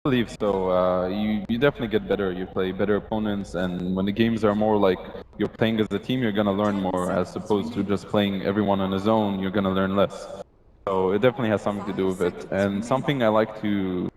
believe so. You definitely get better. You play better opponents, and when the games are more like you're playing as a team, you're gonna learn more, as opposed to just playing everyone on his own. You're gonna learn less. So it definitely has something to do with it. And something I like to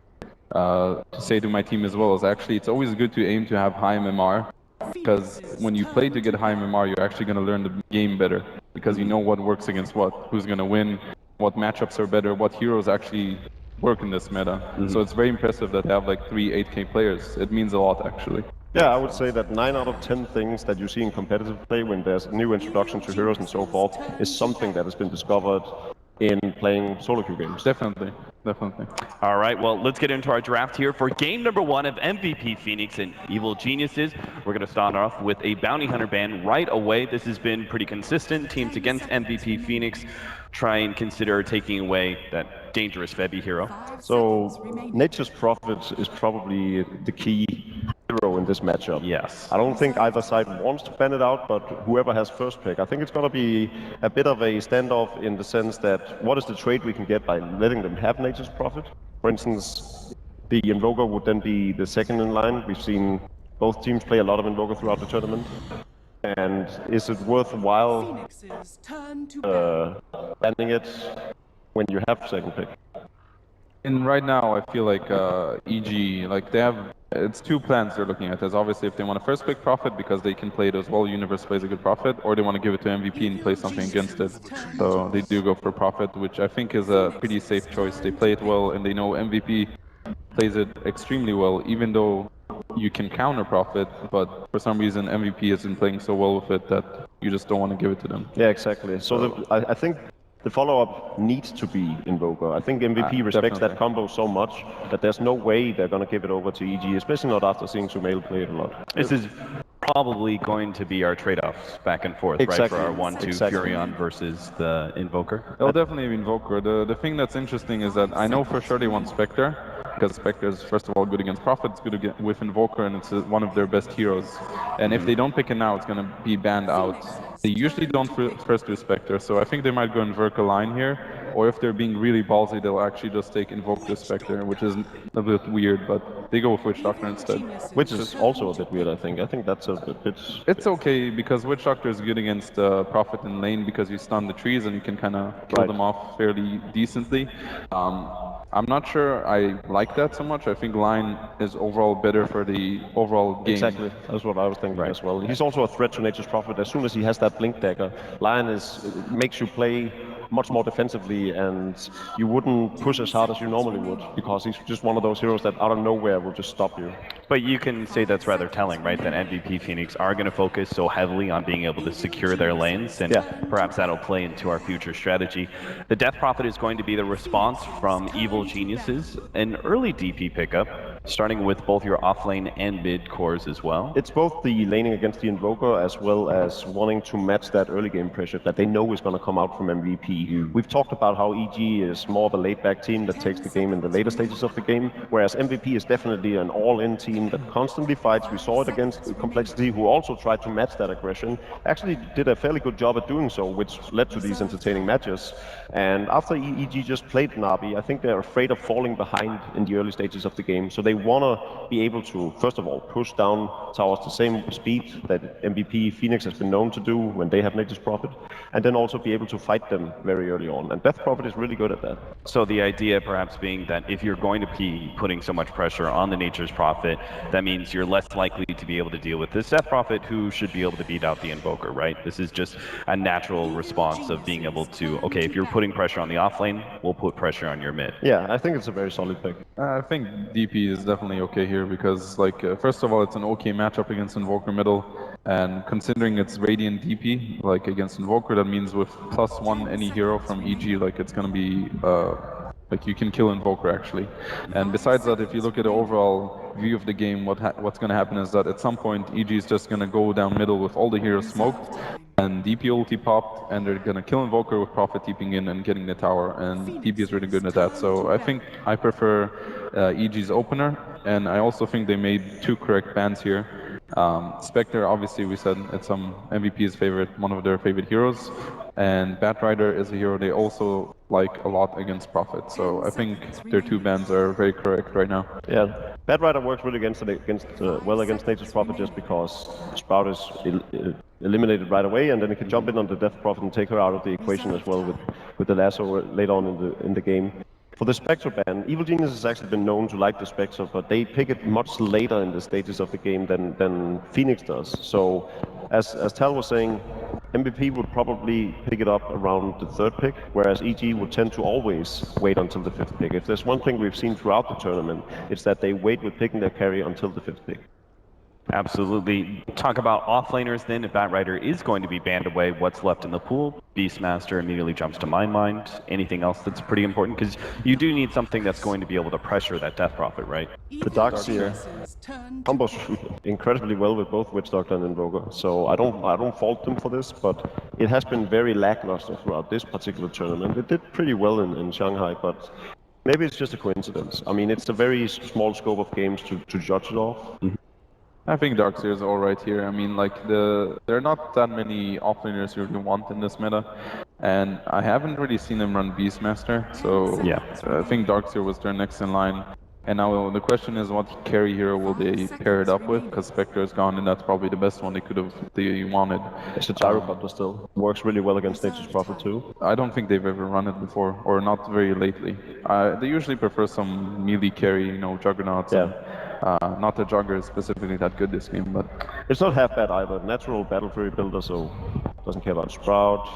say to my team as well is actually it's always good to aim to have high MMR, because when you play to get high MMR, you're actually gonna learn the game better because you know what works against what, who's gonna win, what matchups are better, what heroes actually work in this meta. So it's very impressive that they have like 8K players. It means a lot, actually. Yeah, I would say that 9 out of 10 things that you see in competitive play when there's a new introduction to heroes and so forth is something that has been discovered in playing solo queue games. Definitely, definitely. All right, well, let's get into our draft here for game number 1 of MVP Phoenix and Evil Geniuses. We're going to start off with a Bounty Hunter ban right away. This has been pretty consistent. Teams against MVP Phoenix try and consider taking away that dangerous Febby hero. So Nature's Prophet is probably the key hero in this matchup. Yes. I don't think either side wants to ban it out, but whoever has first pick, I think it's going to be a bit of a standoff in the sense that what is the trade we can get by letting them have Nature's Prophet? For instance, the Invoker would then be the second in line. We've seen both teams play a lot of Invoker throughout the tournament. And is it worthwhile banning it when you have second pick? And right now, I feel like EG, like they have, it's two plans they're looking at. There's obviously if they want to first pick Prophet because they can play it as well, Universe plays a good Prophet, or they want to give it to MVP and play something against it. So they do go for Prophet, which I think is a pretty safe choice. They play it well, and they know MVP plays it extremely well, even though you can counter Prophet, but for some reason MVP has been playing so well with it that you just don't want to give it to them. Yeah, exactly. So I think the follow-up needs to be Invoker. I think MVP respects that combo so much that there's no way they're going to give it over to EG, especially not after seeing Sumail play it a lot. This is probably going to be our trade-offs back and forth, right? For our 1-2 Furion versus the Invoker. It'll definitely be Invoker. The thing that's interesting is that I know for sure they want Spectre, because Spectre is first of all good against Prophet, it's good with Invoker, and it's one of their best heroes. And if they don't pick it now, it's going to be banned out. They usually don't first do Spectre, so I think they might go Invoke a line here, or if they're being really ballsy, they'll actually just take Invoke to Spectre, which is a bit weird, but they go with Witch Doctor instead. Which is also a bit weird, I think. I think that's a bit... It's okay, because Witch Doctor is good against Prophet in lane, because you stun the trees and you can kind of kill them off fairly decently. I'm not sure I like that so much. I think Line is overall better for the overall game. Exactly, that's what I was thinking as well. He's also a threat to Nature's Prophet. As soon as he has that Blink Dagger, Lion makes you play much more defensively, and you wouldn't push as hard as you normally would, because he's just one of those heroes that out of nowhere will just stop you. But you can say that's rather telling, right? That MVP Phoenix are going to focus so heavily on being able to secure their lanes, and perhaps that'll play into our future strategy. The Death Prophet is going to be the response from Evil Geniuses, an early DP pickup, starting with both your offlane and mid cores as well. It's both the laning against the Invoker as well as wanting to match that early game pressure that they know is going to come out from MVP. We've talked about how EG is more of a laid-back team that takes the game in the later stages of the game, whereas MVP is definitely an all-in team that constantly fights. We saw it against Complexity, who also tried to match that aggression. Actually did a fairly good job at doing so, which led to these entertaining matches. And after EG just played Navi, I think they're afraid of falling behind in the early stages of the game. So they want to be able to, first of all, push down towers the same speed that MVP Phoenix has been known to do when they have Nature's Prophet, and then also be able to fight them very early on. And Death Prophet is really good at that. So the idea perhaps being that if you're going to be putting so much pressure on the Nature's Prophet, that means you're less likely to be able to deal with this Death Prophet, who should be able to beat out the Invoker, right? This is just a natural response of being able to, okay, if you're putting pressure on the offlane, we'll put pressure on your mid. Yeah, I think it's a very solid pick. I think DP is definitely okay here because, like, first of all, it's an okay matchup against Invoker middle, and considering it's Radiant DP, like against Invoker, that means with +1 any hero from EG, like it's gonna be like you can kill Invoker actually. And besides that, if you look at the overall view of the game, what's gonna happen is that at some point EG is just gonna go down middle with all the heroes smoked, and DP ulti popped, and they're gonna kill Invoker with Prophet TPing in and getting the tower, and DP is really good at that. So I think I prefer EG's opener, and I also think they made 2 correct bans here. Spectre, obviously we said it's MVP's favorite, one of their favorite heroes, and Batrider is a hero they also like a lot against Prophet. So I think their 2 bans are very correct right now. Yeah, Bad Rider works really well against Nature's Prophet just because Sprout is eliminated right away, and then he can jump in on the Death Prophet and take her out of the equation as well with the lasso later on in the game. For the Spectre ban, Evil Genius has actually been known to like the Spectre, but they pick it much later in the stages of the game than Phoenix does. So, as Tal was saying, MVP would probably pick it up around the 3rd pick, whereas EG would tend to always wait until the 5th pick. If there's one thing we've seen throughout the tournament, it's that they wait with picking their carry until the 5th pick. Absolutely. Talk about offlaners then. If Bat Rider is going to be banned away, what's left in the pool? Beastmaster immediately jumps to my mind. Anything else that's pretty important? Because you do need something that's going to be able to pressure that Death Prophet, right? The Darkseer combos incredibly well with both Witch Doctor and Invoker, so I don't fault them for this, but it has been very lackluster throughout this particular tournament. It did pretty well in Shanghai, but maybe it's just a coincidence. I mean, it's a very small scope of games to judge it off. I think Darkseer is alright here. I mean, like, there are not that many offlaners you really want in this meta, and I haven't really seen him run Beastmaster, so yeah, I think Darkseer was their next in line. And now the question is, what carry hero will they pair it up with? Because Spectre is gone, and that's probably the best one they wanted. It's a Gyrocopter still. Works really well against Nature's Prophet too. I don't think they've ever run it before, or not very lately. They usually prefer some melee carry, you know, Juggernauts. Yeah. Not the Jugger is specifically that good this game, but it's not half bad either. Natural Battle Fury builder, so doesn't care about Sprout.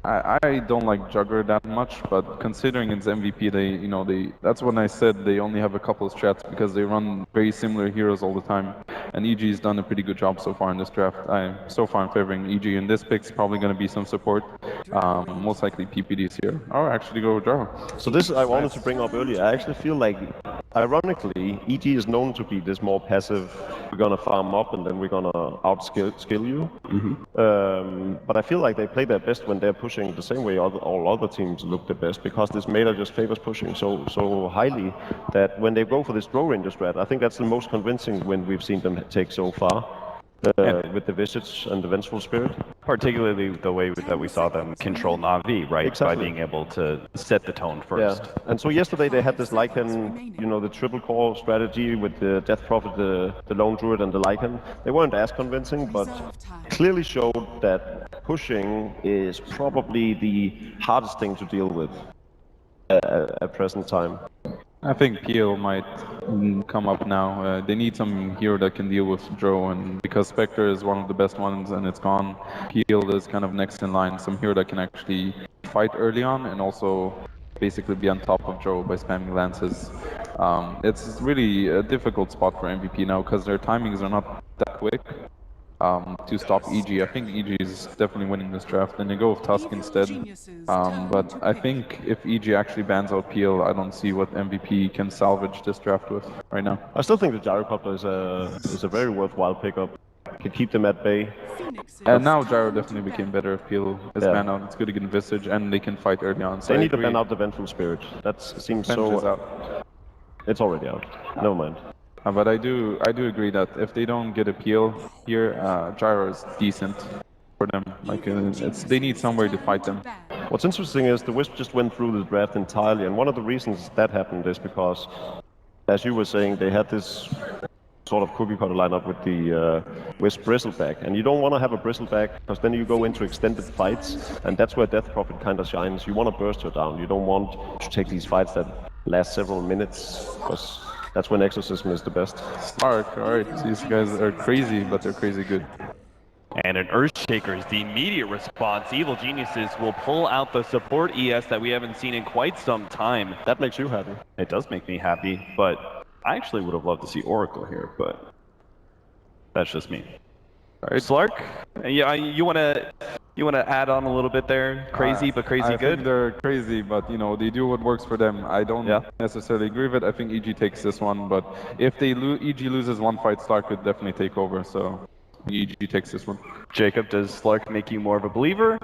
I don't like Jugger that much, but considering it's MVP, that's when I said they only have a couple of strats because they run very similar heroes all the time. And EG's done a pretty good job so far in this draft. So far I'm favoring EG, and this pick's probably going to be some support. Most likely PPDs here. Or actually go with Jaro. So this I wanted to bring up earlier. I actually feel like, ironically, EG is known to be this more passive, we're going to farm up and then we're going to outskill you. But I feel like they play their best when they're pushing the same way all other teams look the best, because this meta just favors pushing so highly that when they go for this Drow Ranger strat, I think that's the most convincing win we've seen them take so far. With the Visage and the Vengeful Spirit. Particularly the way that we saw them control Na'Vi, right? Exactly. By being able to set the tone first. Yeah, and so yesterday they had this Lycan, the triple core strategy with the Death Prophet, the Lone Druid and the Lycan. They weren't as convincing, but clearly showed that pushing is probably the hardest thing to deal with at present time. I think PL might come up now. They need some hero that can deal with Drow, and because Spectre is one of the best ones and it's gone, PL is kind of next in line. Some hero that can actually fight early on and also basically be on top of Drow by spamming lances. It's really a difficult spot for MVP now because their timings are not that quick to stop EG. I think EG is definitely winning this draft, and they go with Tusk instead. But I think if EG actually bans out PL, I don't see what MVP can salvage this draft with right now. I still think the Gyrocopter is a very worthwhile pickup. Can keep them at bay. And now Gyro definitely became better if PL is banned out. It's good against Visage, and they can fight early on. So they need to ban out the Vengeful Spirit. That seems so... out. It's already out. Never mind. But I do agree that if they don't get a PL here, Gyro is decent for them. Like they need somewhere to fight them. What's interesting is the Wisp just went through the draft entirely, and one of the reasons that happened is because, as you were saying, they had this sort of cookie cutter lineup with the Wisp Bristleback, and you don't want to have a Bristleback because then you go into extended fights, and that's where Death Prophet kind of shines. You want to burst her down. You don't want to take these fights that last several minutes, because that's when Exorcism is the best. Alright, these guys are crazy, but they're crazy good. And an Earthshaker is the immediate response. Evil Geniuses will pull out the support ES that we haven't seen in quite some time. That makes you happy. It does make me happy, but I actually would have loved to see Oracle here, but that's just me. Alright, Slark, yeah, you wanna add on a little bit there? Crazy, but crazy I good? think they're crazy, but they do what works for them. I don't necessarily agree with it. I think EG takes this one, but if EG loses one fight, Slark could definitely take over, so EG takes this one. Jacob, does Slark make you more of a believer?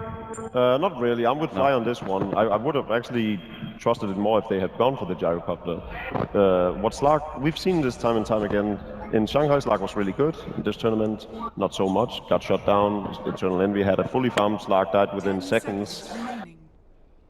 Not really. I'm with Fly on this one. I would have actually trusted it more if they had gone for the Gyrocopter. What Slark, we've seen this time and time again. In Shanghai, Slark was really good. In this tournament, not so much. Got shut down. Eternal Envy had a fully farmed Slark, died within seconds.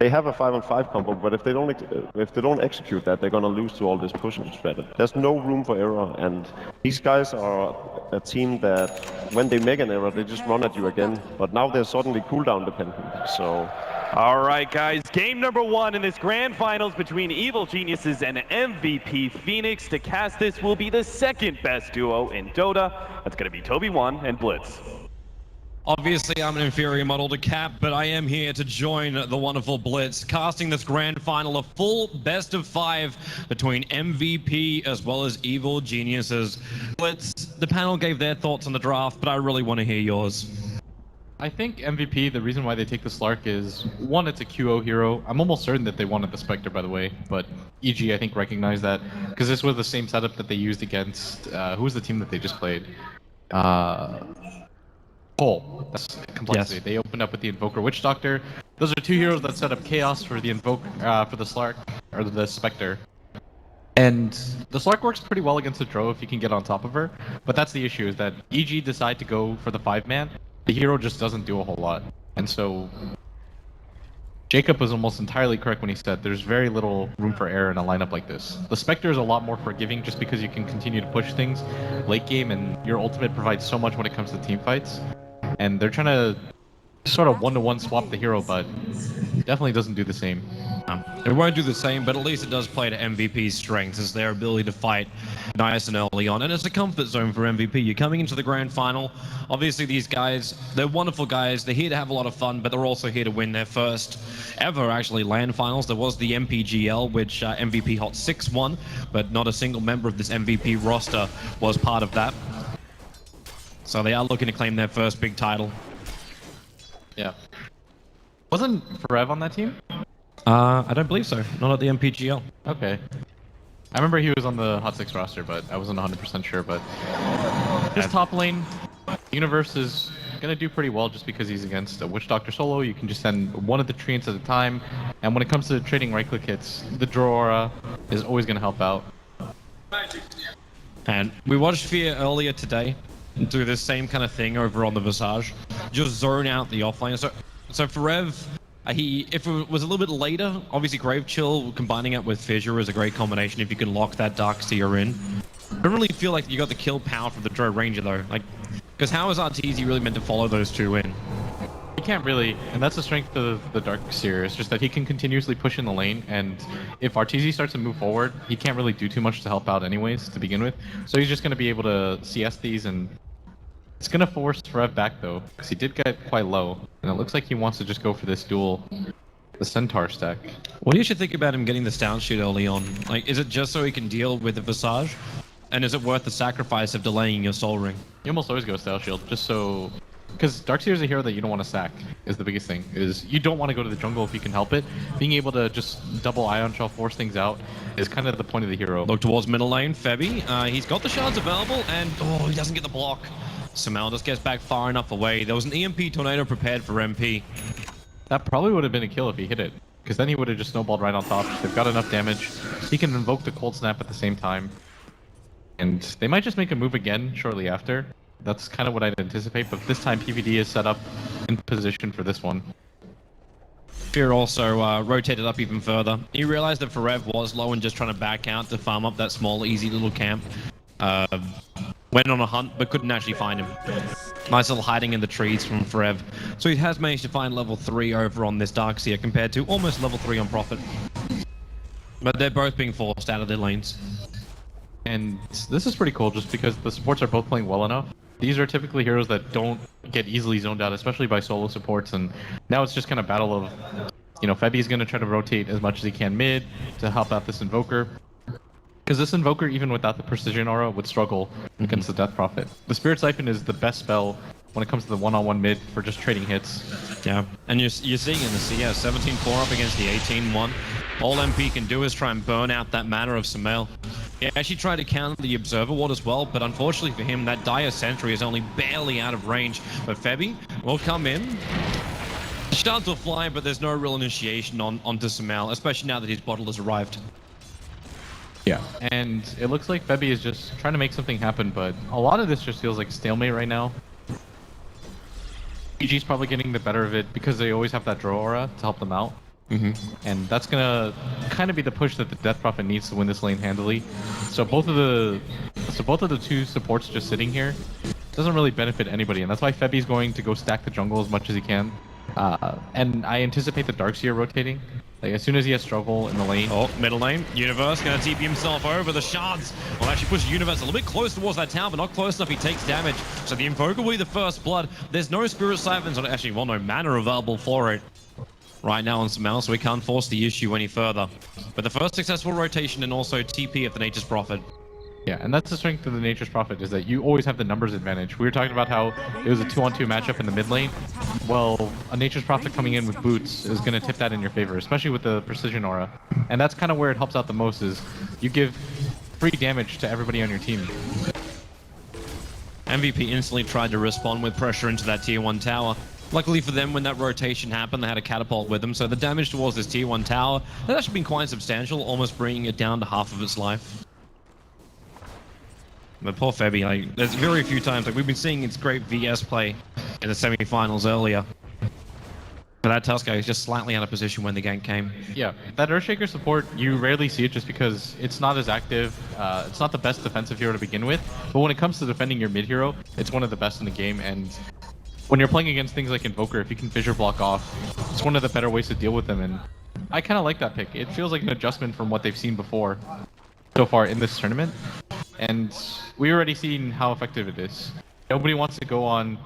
They have a 5-on-5 combo, but if they don't execute that, they're gonna lose to all this pushing strategy. There's no room for error, and these guys are a team that when they make an error, they just run at you again. But now they're suddenly cooldown dependent. So. All right, guys, game number 1 in this grand finals between Evil Geniuses and MVP Phoenix. To cast this will be the second best duo in Dota. That's going to be Toby1 and Blitz. Obviously, I'm an inferior model to Cap, but I am here to join the wonderful Blitz, casting this grand final, a full best of 5 between MVP as well as Evil Geniuses. Blitz, the panel gave their thoughts on the draft, but I really want to hear yours. I think MVP, the reason why they take the Slark is, one, it's a QO hero. I'm almost certain that they wanted the Spectre, by the way, but EG, I think, recognized that, because this was the same setup that they used against, who was the team that they just played? Cole. That's Complexity. Yes. They opened up with the Invoker Witch Doctor. Those are two heroes that set up Chaos for the for the Slark, or the Spectre. And the Slark works pretty well against the Drow if you can get on top of her, but that's the issue, is that EG decide to go for the 5-man. The hero just doesn't do a whole lot. And so Jacob was almost entirely correct when he said there's very little room for error in a lineup like this. The Spectre is a lot more forgiving just because you can continue to push things late game, and your ultimate provides so much when it comes to team fights. And they're trying to sort of one-to-one swap the hero, but definitely doesn't do the same. It won't do the same, but at least it does play to MVP's strengths, as their ability to fight nice and early on. And it's a comfort zone for MVP. You're coming into the grand final. Obviously, these guys, they're wonderful guys. They're here to have a lot of fun, but they're also here to win their first ever, actually, LAN finals. There was the MPGL, which MVP hot 6-1, but not a single member of this MVP roster was part of that. So they are looking to claim their first big title. Yeah. Wasn't Forev on that team? I don't believe so. Not at the MPGL. Okay. I remember he was on the Hot 6 roster, but I wasn't 100% sure. But his top lane, Universe is gonna do pretty well just because he's against a Witch Doctor solo. You can just send one of the treants at a time. And when it comes to trading right-click hits, the Draw Aura is always gonna help out. And we watched Fear earlier today do this same kind of thing over on the Visage. Just zone out the offlane. So for Rev, if it was a little bit later, obviously Grave Chill combining it with Fissure is a great combination if you can lock that Darkseer in. I don't really feel like you got the kill power from the Drow Ranger though. Like, because how is Arteezy really meant to follow those two in? He can't really, and that's the strength of the Darkseer. It's just that he can continuously push in the lane, and if Arteezy starts to move forward, he can't really do too much to help out anyways to begin with. So he's just going to be able to CS these, and it's going to force Rev back though, because he did get quite low, and it looks like he wants to just go for this duel, the Centaur stack. What do you should think about him getting the down shoot early on? Like, is it just so he can deal with the Visage? And is it worth the sacrifice of delaying your Soul Ring? You almost always go Style Shield, just so... Because Darkseer is a hero that you don't want to sack, is the biggest thing. Is you don't want to go to the jungle if you can help it. Being able to just double Ion Shell, force things out, is kind of the point of the hero. Look towards middle lane, Febby. He's got the shards available, and oh, he doesn't get the block. Samel just gets back far enough away. There was an EMP Tornado prepared for MP. That probably would have been a kill if he hit it, because then he would have just snowballed right on top. They've got enough damage. He can invoke the Cold Snap at the same time. And they might just make a move again shortly after. That's kind of what I'd anticipate, but this time PVD is set up in position for this one. Fear also rotated up even further. He realized that Forev was low and just trying to back out to farm up that small, easy little camp. Went on a hunt, but couldn't actually find him. Nice little hiding in the trees from Forev. So he has managed to find level 3 over on this Darkseer compared to almost level 3 on Prophet. But they're both being forced out of their lanes. And this is pretty cool just because the supports are both playing well enough. These are typically heroes that don't get easily zoned out, especially by solo supports, and now it's just kind of battle of, you know, Febby's going to try to rotate as much as he can mid to help out this Invoker. Because this Invoker, even without the Precision Aura, would struggle against the Death Prophet. The Spirit Siphon is the best spell when it comes to the one-on-one mid for just trading hits. Yeah, and you're seeing in the CS, 17-4 up against the 18-1. All MP can do is try and burn out that mana of Samel. He actually tried to counter the Observer Ward as well, but unfortunately for him, that Dire Sentry is only barely out of range. But Febby will come in. Shards will fly, but there's no real initiation onto Samel, especially now that his bottle has arrived. Yeah, and it looks like Febby is just trying to make something happen, but a lot of this just feels like stalemate right now. EG's probably getting the better of it because they always have that Draw Aura to help them out. And that's gonna kind of be the push that the Death Prophet needs to win this lane handily. So both of the two supports just sitting here doesn't really benefit anybody, and that's why Febi's going to go stack the jungle as much as he can. And I anticipate the Darkseer rotating. Like, as soon as he has struggle in the lane. Oh, middle lane. Universe going to TP himself over. The shards will actually push Universe a little bit close towards that tower, but not close enough. He takes damage. So the Invoker will be the first blood. There's no Spirit Siphons, or actually, well, no mana available for it right now on Sumail, so we can't force the issue any further. But the first successful rotation and also TP of the Nature's Prophet. Yeah, and that's the strength of the Nature's Prophet, is that you always have the numbers advantage. We were talking about how it was a 2-on-2 matchup in the mid lane. Well, a Nature's Prophet coming in with boots is going to tip that in your favor, especially with the Precision Aura. And that's kind of where it helps out the most, is you give free damage to everybody on your team. MVP instantly tried to respond with pressure into that tier 1 tower. Luckily for them, when that rotation happened, they had a catapult with them, so the damage towards this tier 1 tower has actually been quite substantial, almost bringing it down to half of its life. But poor Febi, like, there's very few times, like, we've been seeing its great VS play in the semi-finals earlier. But that Tusker is just slightly out of position when the gank came. Yeah, that Earthshaker support, you rarely see it just because it's not as active. It's not the best defensive hero to begin with, but when it comes to defending your mid hero, it's one of the best in the game. And when you're playing against things like Invoker, if you can fissure block off, it's one of the better ways to deal with them. And I kind of like that pick. It feels like an adjustment from what they've seen before so far in this tournament. And we've already seen how effective it is. Nobody wants to go on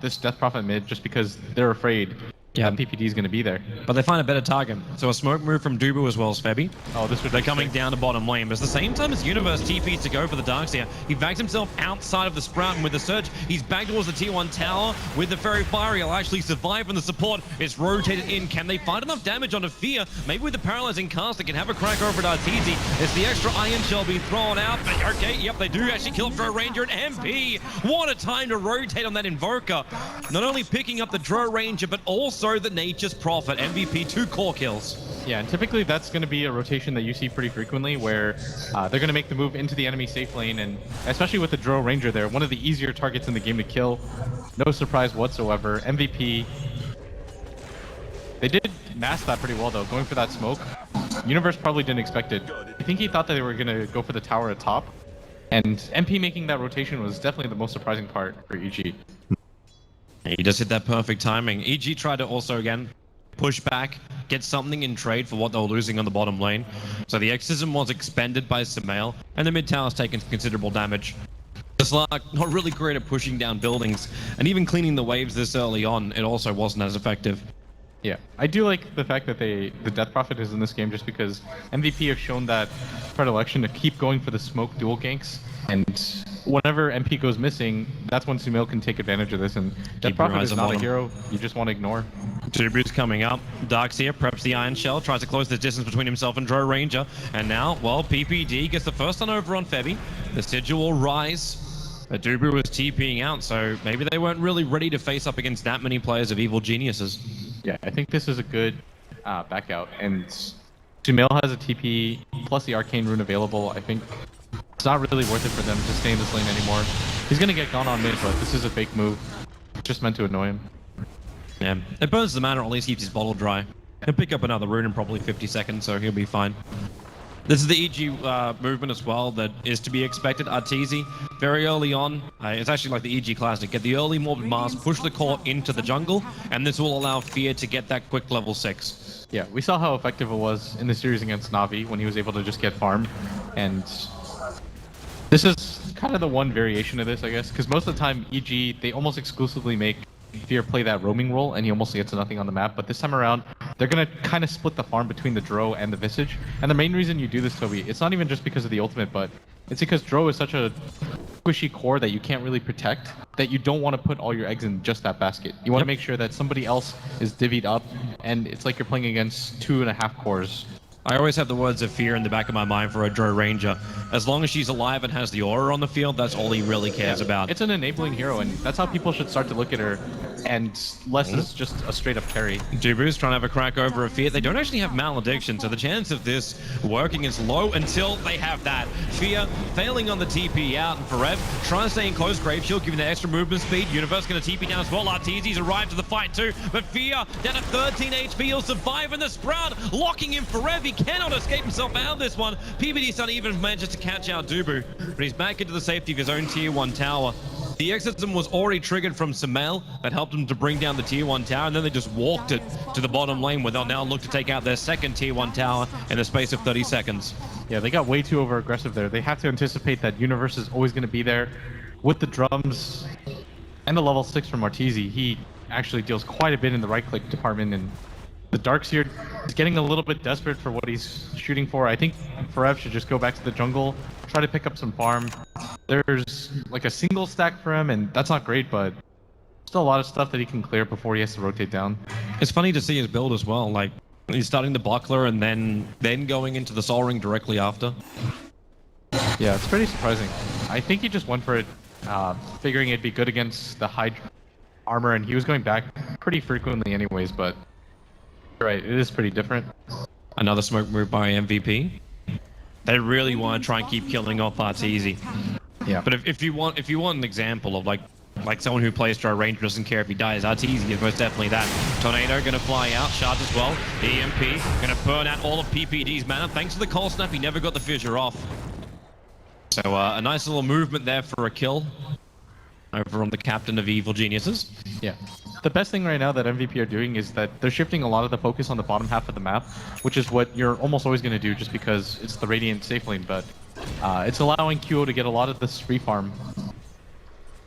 this Death Prophet mid just because they're afraid that PPD is going to be there. But they find a better target. So a smoke move from Dubu as well as Febi. Oh, this would They're coming down to bottom lane, but at the same time as Universe TPs to go for the Darkseer, he bags himself outside of the Sprout, and with the Surge, he's back towards the tier 1 tower. With the Fairy Fire, he'll actually survive from the support. It's rotated in. Can they find enough damage onto Fear? Maybe with the Paralyzing Cast, they can have a crack over at Arteezy. It's the extra Iron Shell being thrown out. But okay, yep, they do actually kill Drow Ranger and MP. What a time to rotate on that Invoker. Not only picking up the Drow Ranger, but also the Nature's Prophet. MVP, 2 core kills. Yeah, and typically that's going to be a rotation that you see pretty frequently, where they're going to make the move into the enemy safe lane, and especially with the Drow Ranger there, one of the easier targets in the game to kill. No surprise whatsoever. MVP, they did mask that pretty well though, going for that smoke. Universe probably didn't expect it. I think he thought that they were going to go for the tower at top, and MP making that rotation was definitely the most surprising part for EG. He just hit that perfect timing. EG tried to also, again, push back, get something in trade for what they were losing on the bottom lane. So the Exorcism was expended by Sumail, and the mid tower's taken considerable damage. The Slark not really great at pushing down buildings, and even cleaning the waves this early on, it also wasn't as effective. Yeah, I do like the fact that the Death Prophet is in this game, just because MVP have shown that predilection to keep going for the smoke dual ganks, and whenever MP goes missing, that's when Sumail can take advantage of this, and Death Prophet is not a hero you just want to ignore. Tubu's coming up. Darkseer preps the Iron Shell, tries to close the distance between himself and Drow Ranger, and now, well, PPD gets the first one over on Febi. The Sigil will rise. But Dubu was TPing out, so maybe they weren't really ready to face up against that many players of Evil Geniuses. Yeah, I think this is a good back out, and Sumail has a TP plus the Arcane Rune available. I think it's not really worth it for them to stay in this lane anymore. He's going to get gone on mid, but this is a fake move. Just meant to annoy him. Yeah, it burns the mana, or at least keeps his bottle dry. He'll pick up another rune in probably 50 seconds, so he'll be fine. This is the EG movement as well that is to be expected. Arteezy, very early on, it's actually like the EG Classic. Get the early Morbid Mask, push the core into the jungle, and this will allow Fear to get that quick level 6. Yeah, we saw how effective it was in the series against Na'Vi when he was able to just get farm. And this is kind of the one variation of this, I guess, because most of the time EG, they almost exclusively make Fear play that roaming role, and he almost gets nothing on the map. But this time around, they're going to kind of split the farm between the Drow and the Visage. And the main reason you do this, Toby, it's not even just because of the ultimate, but it's because Drow is such a squishy core that you can't really protect, that you don't want to put all your eggs in just that basket. You want to make sure that somebody else is divvied up, and it's like you're playing against 2.5 cores. I always have the words of Fear in the back of my mind for a Drow Ranger. As long as she's alive and has the aura on the field, that's all he really cares about. It's an enabling hero, and that's how people should start to look at her. and less is just a straight up carry. Dubu's trying to have a crack over a Fear. They don't actually have Malediction, so the chance of this working is low until they have that. Fear failing on the TP out, and Forev trying to stay in close. Grave Shield giving the extra movement speed. Universe going to TP down as well. Arteezy's arrived to the fight too, but Fear down at 13 HP. He'll survive, and the Sprout locking in Forev. He cannot escape himself out of this one. PBD's not even manages to catch out Dubu, but he's back into the safety of his own tier 1 tower. The exorcism was already triggered from Samel that helped him to bring down the tier 1 tower, and then they just walked it to the bottom lane where they'll now look to take out their second tier 1 tower in the space of 30 seconds. Yeah, they got way too over aggressive there. They have to anticipate that Universe is always going to be there with the drums and the level 6 from Arteezy. He actually deals quite a bit in the right click department, and the Darkseer is getting a little bit desperate for what he's shooting for. I think Forev should just go back to the jungle, try to pick up some farm. There's like a single stack for him, and that's not great, but still a lot of stuff that he can clear before he has to rotate down. It's funny to see his build as well. Like, he's starting the buckler and then going into the Soul Ring directly after. Yeah, it's pretty surprising. I think he just went for it, figuring it'd be good against the high armor, and he was going back pretty frequently anyways, but you're right, it is pretty different. Another smoke move by MVP. They really want to try and keep killing off Arteezy. Yeah. But if you want an example of like someone who plays Drow Ranger doesn't care if he dies, Arteezy is most definitely that. Tornado gonna fly out, Shards as well. EMP gonna burn out all of PPD's mana. Thanks to the Cold Snap, he never got the fissure off. So a nice little movement there for a kill over on the captain of Evil Geniuses. Yeah. The best thing right now that MVP are doing is that they're shifting a lot of the focus on the bottom half of the map, which is what you're almost always going to do just because it's the Radiant safe lane, but it's allowing QO to get a lot of this free farm.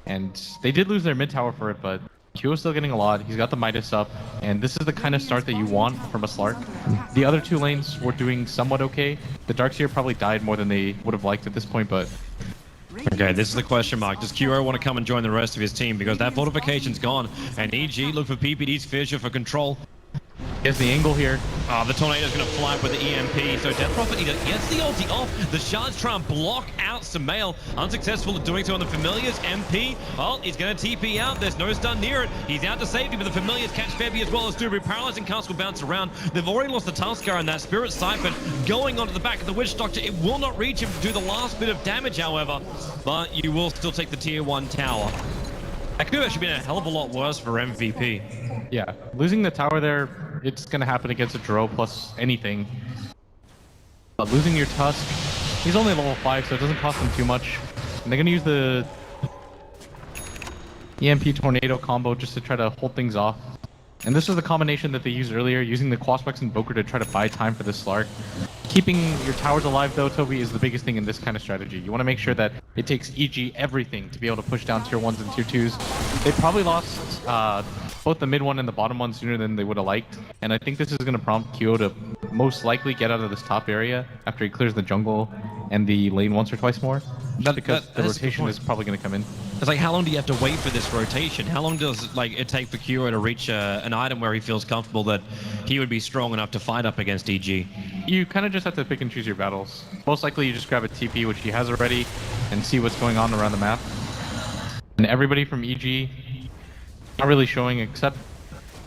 And they did lose their mid tower for it, but QO's still getting a lot. He's got the Midas up, and this is the kind of start that you want from a Slark. The other two lanes were doing somewhat okay. The Darkseer probably died more than they would have liked at this point, but okay, this is the question mark. Does QO want to come and join the rest of his team? Because that fortification's gone, and EG look for PPD's fissure for control. Here's the angle here. The Tornado's going to fly up with the EMP, so Death Prophet gets the ulti off. The Shards try and block out Samael. Unsuccessful at doing so on the Familiars. MP, well, he's going to TP out. There's no stun near it. He's out to safety, but the Familiars catch Febby as well as Dubu. Paralyzing Cast will bounce around. They've already lost the Tuskar, and that Spirit Siphon going onto the back of the Witch Doctor. It will not reach him to do the last bit of damage, however, but you will still take the tier 1 tower. That could have actually been a hell of a lot worse for MVP. Yeah, losing the tower there, it's going to happen against a Drow plus anything. But losing your Tusk, he's only level 5, so it doesn't cost them too much. And they're going to use the EMP Tornado combo just to try to hold things off. And this was the combination that they used earlier, using the Quaspex Invoker to try to buy time for this Slark. Keeping your towers alive, though, Toby, is the biggest thing in this kind of strategy. You want to make sure that it takes EG everything to be able to push down tier 1s and tier 2s. They probably lost both the mid one and the bottom one sooner than they would have liked. And I think this is going to prompt QO to most likely get out of this top area after he clears the jungle and the lane once or twice more. Because the rotation is probably going to come in. It's like, how long do you have to wait for this rotation? How long does it take for QO to reach an item where he feels comfortable that he would be strong enough to fight up against EG? You kind of just have to pick and choose your battles. Most likely you just grab a TP, which he has already, and see what's going on around the map. And everybody from EG, not really showing except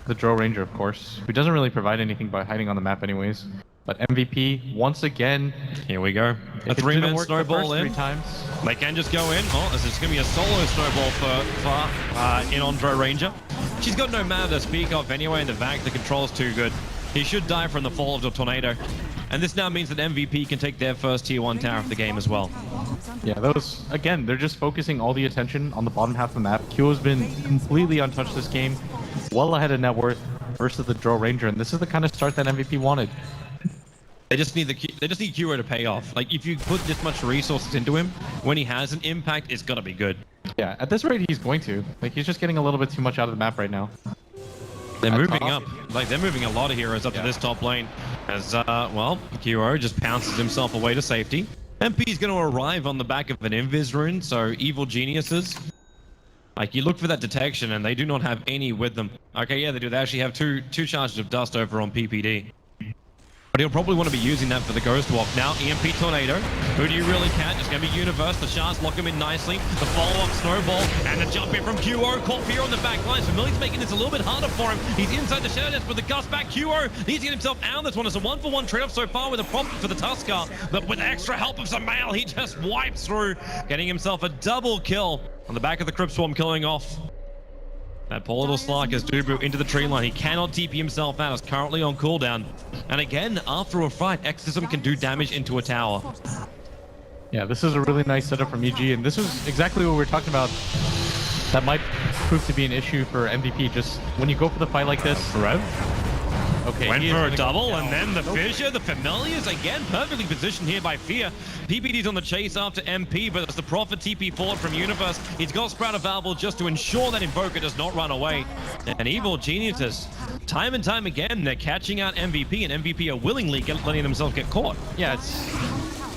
the Drow Ranger, of course, who doesn't really provide anything by hiding on the map anyways. But MVP, once again, here we go. A 3-man snowball in. 3 times. They can just go in. Oh, this is going to be a solo snowball for in on Drow Ranger. She's got no mana to speak of anyway, and the VAC, the control's too good. He should die from the fall of the Tornado. And this now means that MVP can take their first tier 1 tower of the game as well. Yeah, those, again, they're just focusing all the attention on the bottom half of the map. QO's been completely untouched this game, well ahead of net worth versus the Drow Ranger, and this is the kind of start that MVP wanted. They just need QO to pay off. Like, if you put this much resources into him, when he has an impact, it's gotta be good. Yeah, at this rate, he's going to. Like, he's just getting a little bit too much out of the map right now. They're moving up. Like, they're moving a lot of heroes up to this top lane. As, well, QO just pounces himself away to safety. MP's going to arrive on the back of an Invis rune, so Evil Geniuses. Like, you look for that detection, and they do not have any with them. Okay, yeah, they do. They actually have two charges of dust over on PPD. But but he'll probably want to be using that for the Ghost Walk. Now, EMP Tornado. Who do you really catch? It's going to be Universe. The Shards lock him in nicely. The follow-up Snowball and the jump in from QO. Caught Fear on the back line. So Millie's making this a little bit harder for him. He's inside the Shadow Dance with the Gust back. QO needs to get himself out of this one. It's a 1-for-1 trade-off so far with a prompt for the Tusker. But with extra help of some mail, he just wipes through, getting himself a double kill on the back of the Crypt Swarm, killing off that poor little Slark as Dubu into the tree line. He cannot TP himself out, is currently on cooldown. And again, after a fight, Exorcism can do damage into a tower. Yeah, this is a really nice setup from EG, and this is exactly what we were talking about. That might prove to be an issue for MVP, just when you go for the fight like this. Rev? Okay, went for a double, and then the Fissure, the Familiars, again, perfectly positioned here by Fear. PPD's on the chase after MP, but it's the Prophet TP forward from Universe. He's got Sprout available just to ensure that Invoker does not run away. And Evil Geniuses, time and time again, they're catching out MVP, and MVP are willingly letting themselves get caught. Yeah, it's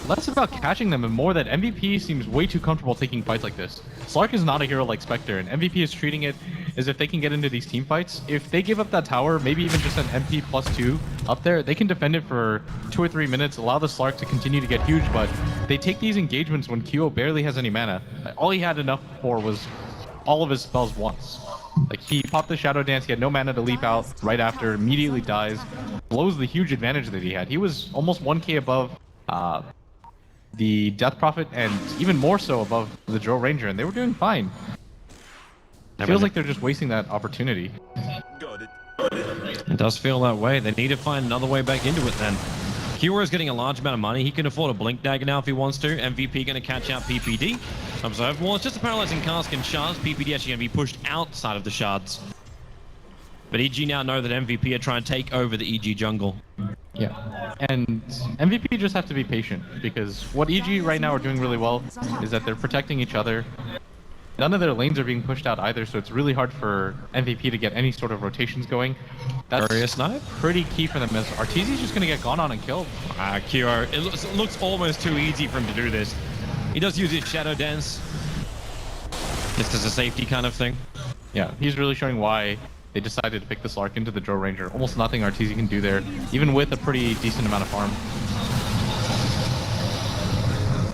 less about catching them and more that MVP seems way too comfortable taking fights like this. Slark is not a hero like Spectre, and MVP is treating it as if they can get into these team fights. If they give up that tower, maybe even just an MP +2 up there, they can defend it for 2 or 3 minutes, allow the Slark to continue to get huge, but they take these engagements when QO barely has any mana. All he had enough for was all of his spells once. Like, he popped the Shadow Dance, he had no mana to leap out right after, immediately dies, blows the huge advantage that he had. He was almost 1k above the Death Prophet, and even more so above the Drow Ranger, and they were doing fine. It feels like they're just wasting that opportunity. It does feel that way. They need to find another way back into it then. Kira is getting a large amount of money. He can afford a Blink Dagger now if he wants to. MVP going to catch out PPD. Observe. Well, it's just a Paralyzing Cask and Shards. PPD actually going to be pushed outside of the Shards. But EG now know that MVP are trying to take over the EG jungle. Yeah, and MVP just have to be patient, because what EG right now are doing really well is that they're protecting each other. None of their lanes are being pushed out either, so it's really hard for MVP to get any sort of rotations going. That's pretty key for them, as Arteezy's just going to get gone on and killed. Kiro, it looks almost too easy for him to do this. He does use his Shadow Dance, just as a safety kind of thing. Yeah, he's really showing why they decided to pick the Slark into the Drow Ranger. Almost nothing Arteezy can do there, even with a pretty decent amount of farm.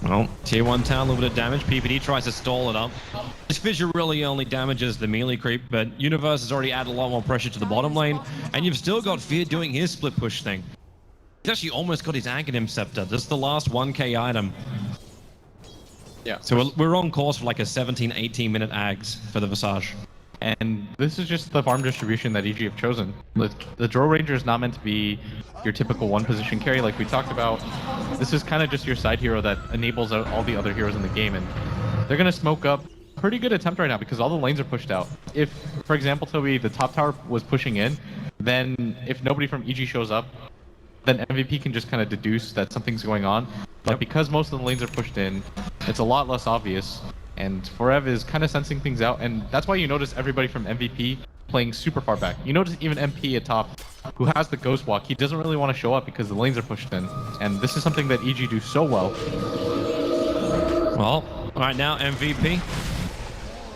Well, tier 1 town, a little bit of damage. PPD tries to stall it up. This Fissure really only damages the melee creep, but Universe has already added a lot more pressure to the bottom lane, and you've still got Fear doing his split push thing. He's actually almost got his Aghanim Scepter. This is the last 1k item. Yeah. So we're on course for like a 17-18 minute Ags for the Visage. And this is just the farm distribution that EG have chosen. The Drow Ranger is not meant to be your typical one-position carry like we talked about. This is kind of just your side hero that enables out all the other heroes in the game, and they're going to smoke up. Pretty good attempt right now because all the lanes are pushed out. If, for example, Toby, the top tower was pushing in, then if nobody from EG shows up, then MVP can just kind of deduce that something's going on. But because most of the lanes are pushed in, it's a lot less obvious. And Forev is kind of sensing things out, and that's why you notice everybody from MVP playing super far back. You notice even MP at top, who has the Ghost Walk, he doesn't really want to show up because the lanes are pushed in. And this is something that EG do so well. Well, right now MVP.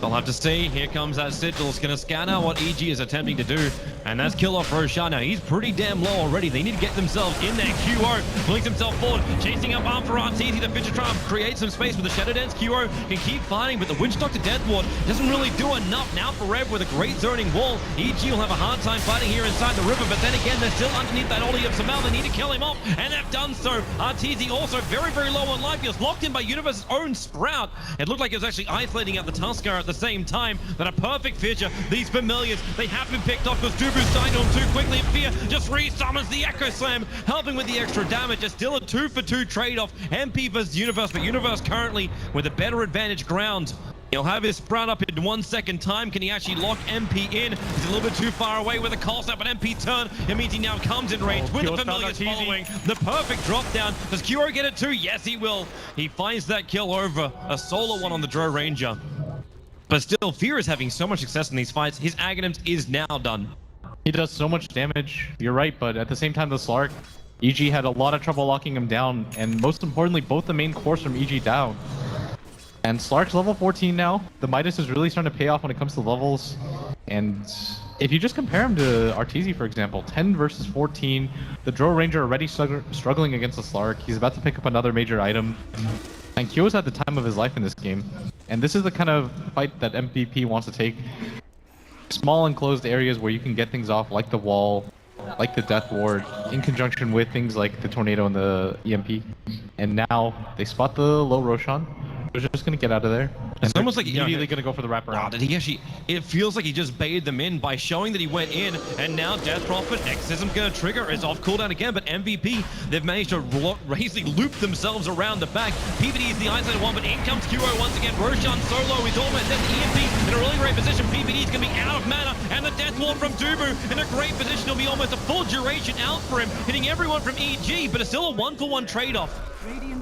They'll have to see. Here comes that Sigil. It's going to scan out what EG is attempting to do. And that's kill off Roshan. Now, he's pretty damn low already. They need to get themselves in there. QO blinks himself forward, chasing up arm for Arteezy. The Fissure trying to create some space with the Shadow Dance. QO can keep fighting, but the Witch Doctor Death Ward doesn't really do enough. Now for Rev with a great zoning wall. EG will have a hard time fighting here inside the river, but then again, they're still underneath that Ollie of Samal. They need to kill him off, and they've done so. Arteezy also very, very low on life. He was locked in by Universe's own Sprout. It looked like he was actually isolating out the Tusker at the same time. But a perfect Fissure. These Familiars, they have been picked off because Dubu's signed on too quickly. Fear just re-summons the Echo Slam, helping with the extra damage. It's still a 2-for-2 trade-off. MP versus Universe, but Universe currently with a better advantage ground. He'll have his Sprout up in 1 second time. Can he actually lock MP in? He's a little bit too far away with a call snap, but MP turn. It means he now comes in range with the Familiars following. The perfect drop down. Does Kuro get it too? Yes, he will. He finds that kill over a solo one on the Drow Ranger. But still, Fear is having so much success in these fights. His Aghanims is now done. He does so much damage, you're right, but at the same time, the Slark, EG had a lot of trouble locking him down, and most importantly, both the main cores from EG down. And Slark's level 14 now. The Midas is really starting to pay off when it comes to levels, and if you just compare him to Arteezy, for example, 10 versus 14, the Drow Ranger already struggling against the Slark. He's about to pick up another major item. And Kyo's had the time of his life in this game. And this is the kind of fight that MVP wants to take. Small enclosed areas where you can get things off, like the wall, like the Death Ward, in conjunction with things like the Tornado and the EMP. And now they spot the low Roshan. They're just going to get out of there. It's almost like immediately going to go for the wraparound. Wow, did he actually? It feels like he just baited them in by showing that he went in, and now Death Prophet Exorcism going to trigger is off cooldown again. But MVP, they've managed to basically loop themselves around the back. PPD is the isolated one, but in comes QO once again. Roshan solo is almost at the EMP in a really great position. PPD is going to be out of mana, and the Death Ward from Dubu in a great position. It'll be almost a full duration out for him, hitting everyone from EG, but it's still a 1-for-1 trade-off.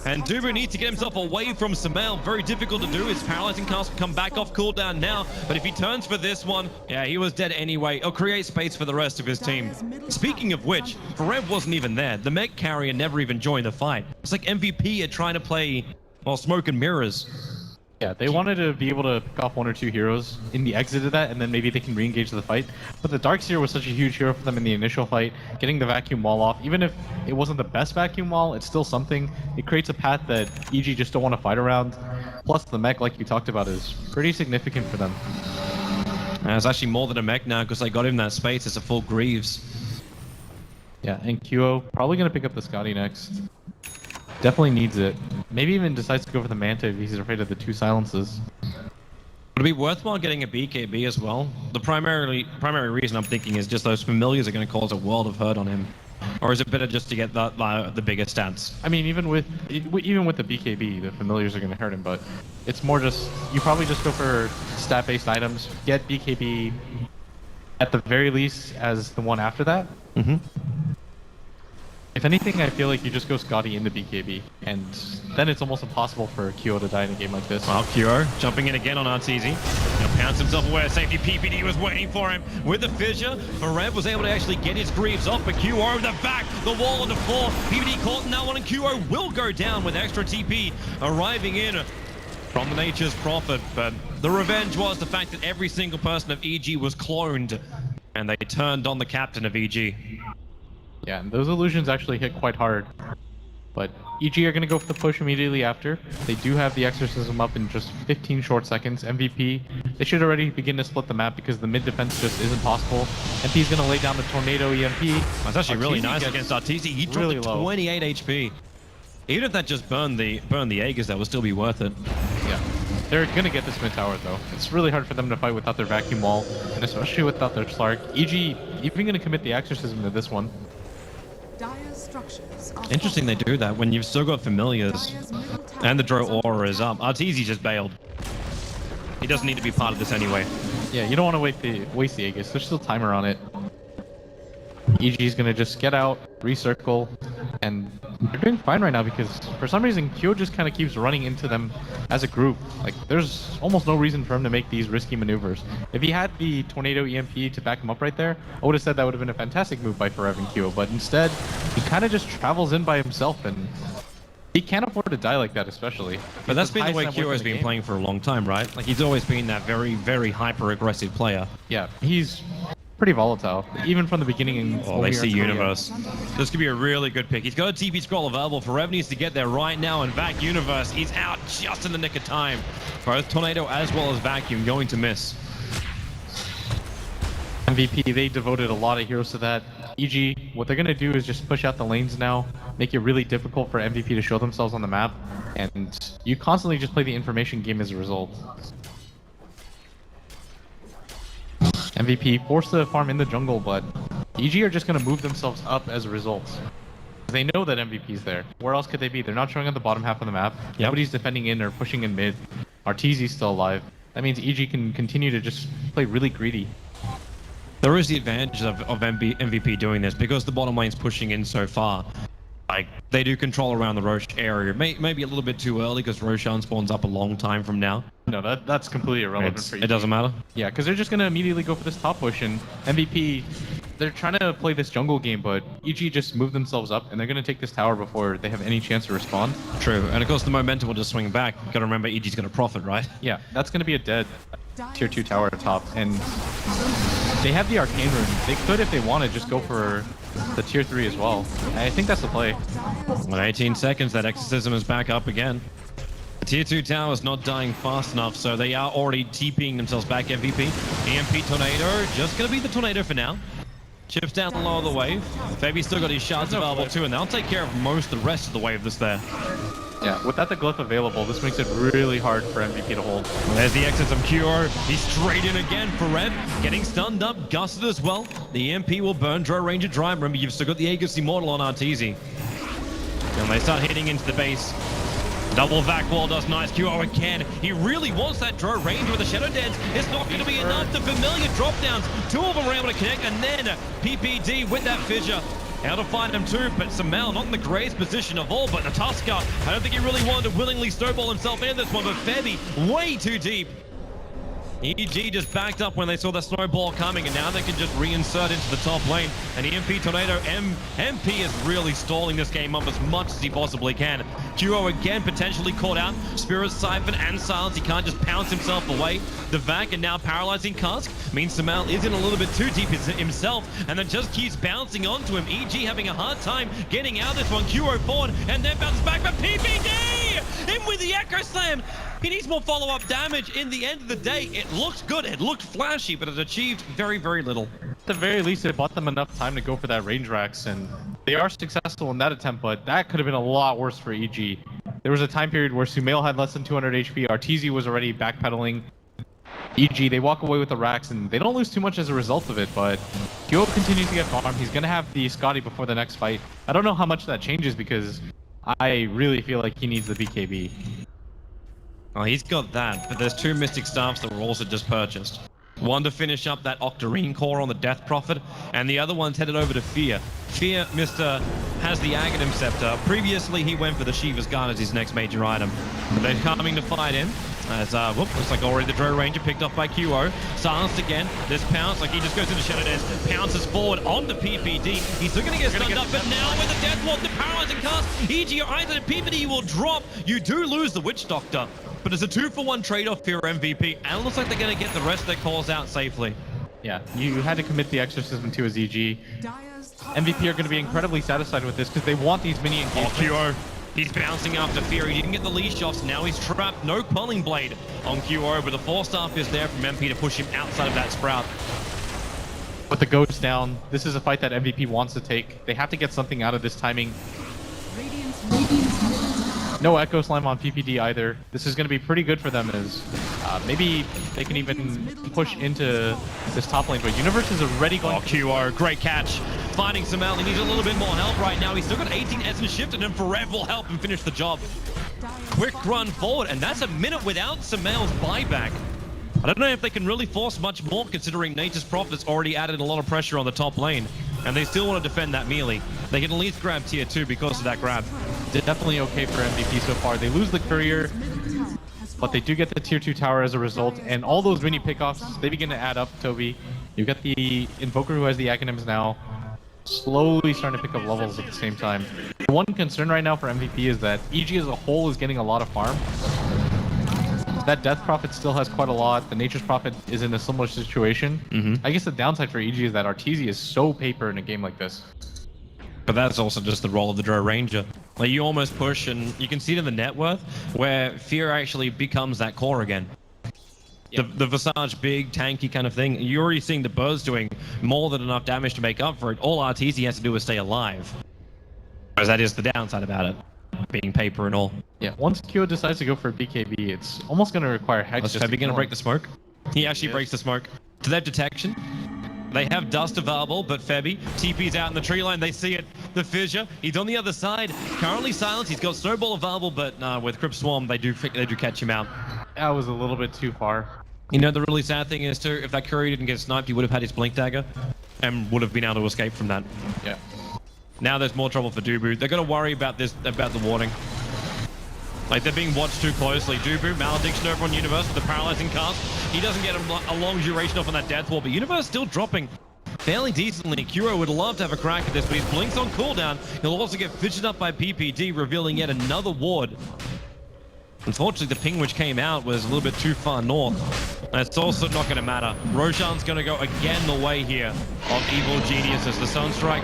And Dubu needs to get himself away from Sumail. Very difficult to do. His paralyzing cast will come back off cooldown now. But if he turns for this one, yeah, he was dead anyway. It'll create space for the rest of his team. Speaking of which, Farev wasn't even there. The mech carrier never even joined the fight. It's like MVP are trying to play, well, smoke and mirrors. Yeah, they wanted to be able to pick off 1 or 2 heroes in the exit of that, and then maybe they can re-engage the fight. But the Darkseer was such a huge hero for them in the initial fight. Getting the vacuum wall off, even if it wasn't the best vacuum wall, it's still something. It creates a path that EG just don't want to fight around. Plus, the mech, like you talked about, is pretty significant for them. And it's actually more than a mech now because they got him that space. It's a full Greaves. Yeah, and QO probably going to pick up the Scotty next. Definitely needs it. Maybe even decides to go for the Manta if he's afraid of the 2 silences. Would it be worthwhile getting a BKB as well? The primary reason I'm thinking is just those familiars are going to cause a world of hurt on him. Or is it better just to get the bigger stats? I mean, even with the BKB, the familiars are going to hurt him, but it's more just, you probably just go for stat-based items, get BKB at the very least as the one after that. Mm-hmm. If anything, I feel like you just go Scotty into BKB, and then it's almost impossible for Kyo to die in a game like this. Well, Kyo jumping in again on Arteezy. Gonna pounce himself away. Safety PPD was waiting for him with the fissure. Farev was able to actually get his Greaves off, but QO over the back, the wall on the floor. PPD caught in that one, and QO will go down with extra TP arriving in from the Nature's Prophet. But the revenge was the fact that every single person of EG was cloned, and they turned on the captain of EG. Yeah, and those illusions actually hit quite hard. But EG are going to go for the push immediately after. They do have the Exorcism up in just 15 short seconds. MVP, they should already begin to split the map because the mid defense just isn't possible. MP's going to lay down the Tornado EMP. That's actually really nice against Arteezy. He dropped really 28 HP. Even if that just burned the Aegis, that would still be worth it. Yeah. They're going to get this mid tower, though. It's really hard for them to fight without their vacuum wall, and especially without their Slark. EG even going to commit the Exorcism to this one. Interesting they do that when you've still got familiars and the Drow aura is up. Arteezy just bailed. He doesn't need to be part of this anyway. Yeah, you don't want to waste the Aegis. There's still timer on it. EG is going to just get out, recircle, and they're doing fine right now because for some reason Kyo just kind of keeps running into them as a group. Like, there's almost no reason for him to make these risky maneuvers. If he had the Tornado EMP to back him up right there, I would have said that would have been a fantastic move by Farev and Kyo, but instead he kind of just travels in by himself, and he can't afford to die like that, especially. But that's been the way Kyo has been playing for a long time, right? Like, he's always been that very, very hyper-aggressive player. Yeah, he's pretty volatile, even from the beginning. Oh, they see Universe. This could be a really good pick. He's got a TP scroll available. Farev needs to get there right now, and Vac Universe, he's out just in the nick of time. Both Tornado as well as Vacuum going to miss. MVP, they devoted a lot of heroes to that. EG, what they're going to do is just push out the lanes now, make it really difficult for MVP to show themselves on the map, and you constantly just play the information game as a result. MVP forced to farm in the jungle, but EG are just going to move themselves up as a result. They know that MVP's there. Where else could they be? They're not showing on the bottom half of the map. Yep. Nobody's defending in or pushing in mid. Arteezy's still alive. That means EG can continue to just play really greedy. There is the advantage of MVP doing this because the bottom lane's pushing in so far. Like, they do control around the Rosh area. Maybe a little bit too early because Roshan spawns up a long time from now. No, that's completely irrelevant for you. It doesn't matter? Yeah, because they're just going to immediately go for this top push, and MVP, they're trying to play this jungle game, but EG just moved themselves up, and they're going to take this tower before they have any chance to respond. True, and of course the momentum will just swing back. You gotta remember EG's going to profit, right? Yeah, that's going to be a dead tier 2 tower at top, and they have the Arcane Rune. They could, if they wanted, just go for the tier 3 as well. I think that's the play. With 18 seconds, that Exorcism is back up again. The tier 2 tower is not dying fast enough, so they are already TPing themselves back MVP. EMP Tornado, just going to be the Tornado for now. Chips down the low of the wave. Fabi's still got his shards available too, and they'll take care of most of the rest of the wave that's there. Yeah, without the glyph available, this makes it really hard for MVP to hold. Well, there's the exit from Cure. He's straight in again for Rev. Getting stunned up, gusted as well. The EMP will burn Drow Ranger dry. Remember, you've still got the Aegis Immortal on Arteezy. And they start hitting into the base. Double vac wall does nice. Cure again. He really wants that Drow Ranger with the Shadow Dance. It's not going to be enough. The familiar drop downs. Two of them are able to connect, and then PPD with that fissure. How to find him too, but Samel not in the greatest position of all, but the Tusker, I don't think he really wanted to willingly snowball himself into this one, but Febby way too deep. EG just backed up when they saw the snowball coming, and now they can just reinsert into the top lane. And EMP Tornado, MP is really stalling this game up as much as he possibly can. Duo again potentially caught out. Spirit Siphon and Silence, he can't just pounce himself away. The Vac and now paralyzing Cask means Samal is in a little bit too deep himself, and then just keeps bouncing onto him. EG having a hard time getting out of this one. Qo forward, and then bounces back, but PPD! In with the Echo Slam! He needs more follow-up damage. In the end of the day, it looked good, it looked flashy, but it achieved very, very little. At the very least, it bought them enough time to go for that range racks, and they are successful in that attempt, but that could have been a lot worse for EG. There was a time period where Sumail had less than 200 HP, Arteezy was already backpedaling. EG, they walk away with the racks, and they don't lose too much as a result of it, but Kyo continues to get farmed. He's going to have the Scotty before the next fight. I don't know how much that changes, because I really feel like he needs the BKB. Oh, he's got that, but there's two Mystic Staffs that were also just purchased. One to finish up that Octarine core on the Death Prophet, and the other one's headed over to Fear. Fear, has the Aghanim Scepter. Previously, he went for the Shiva's Guard as his next major item. But they're coming to fight him. As, looks like already the Drow Ranger picked up by Qo. Silenced again. This pounce, like he just goes into Shadow Dance, pounces forward onto PPD. He's still going to get stunned up, but now with the Death Ward, the paralyzing cast, EG, your eyes and PPD will drop. You do lose the Witch Doctor, but it's a 2-for-1 trade-off for your MVP, and it looks like they're going to get the rest of their calls out safely. Yeah, you had to commit the Exorcism to his EG. MVP are going to be incredibly satisfied with this because they want these mini engagements. Oh, Qo. He's bouncing after Fear. He didn't get the leash off, so now he's trapped. No Quelling Blade on Qo, but the Force Staff is there from MP to push him outside of that Sprout. With the Ghost down, this is a fight that MVP wants to take. They have to get something out of this timing. No Echo Slam on PPD either. This is going to be pretty good for them as maybe they can even push into this top lane, but Universe is already going. Oh, Qo, great catch. Finding Samal, he needs a little bit more help right now. He's still got 18 essence shifted, and Forever will help him finish the job. Quick run forward, and that's a minute without Samal's buyback. I don't know if they can really force much more, considering Nature's Prophet's already added a lot of pressure on the top lane, and they still want to defend that melee. They can at least grab tier 2 because of that grab. Definitely okay for MVP so far. They lose the Courier, but they do get the tier 2 tower as a result, and all those mini pickoffs, they begin to add up, Toby. You got the Invoker who has the Acronyms now, slowly starting to pick up levels at the same time. The one concern right now for MVP is that EG as a whole is getting a lot of farm. That Death Prophet still has quite a lot. The Nature's Prophet is in a similar situation. I guess the downside for EG is that Arteezy is so paper in a game like this. But that's also just the role of the Drow Ranger. Like, you almost push, and you can see it in the net worth, where Fear actually becomes that core again. Yep. The Visage big, tanky kind of thing. You're already seeing the Burrs doing more than enough damage to make up for it. All Arteezy has to do is stay alive. Whereas that is the downside about it, being paper and all. Yeah, once Kyo decides to go for BKB, it's almost going to require Hex. Is Febby going to break the smoke? He actually breaks the smoke. To their detection, they have Dust available, but Febby, TP's out in the tree line, they see it. The Fissure, he's on the other side. Currently silenced, he's got Snowball available, but with Crypt Swarm, they do catch him out. That was a little bit too far. You know, the really sad thing is too, if that Courier didn't get sniped, he would have had his Blink Dagger and would have been able to escape from that. Yeah. Now there's more trouble for Dubu. They're going to worry about this, about the warning. Like, they're being watched too closely. Dubu, Malediction over on Universe with the paralyzing cast. He doesn't get a long duration off on that Death Wall, but Universe still dropping fairly decently. Kuro would love to have a crack at this, but his Blink's on cooldown. He'll also get fished up by PPD, revealing yet another ward. Unfortunately, the ping which came out was a little bit too far north. That's also not going to matter. Roshan's going to go again the way here of Evil Geniuses. The Sunstrike,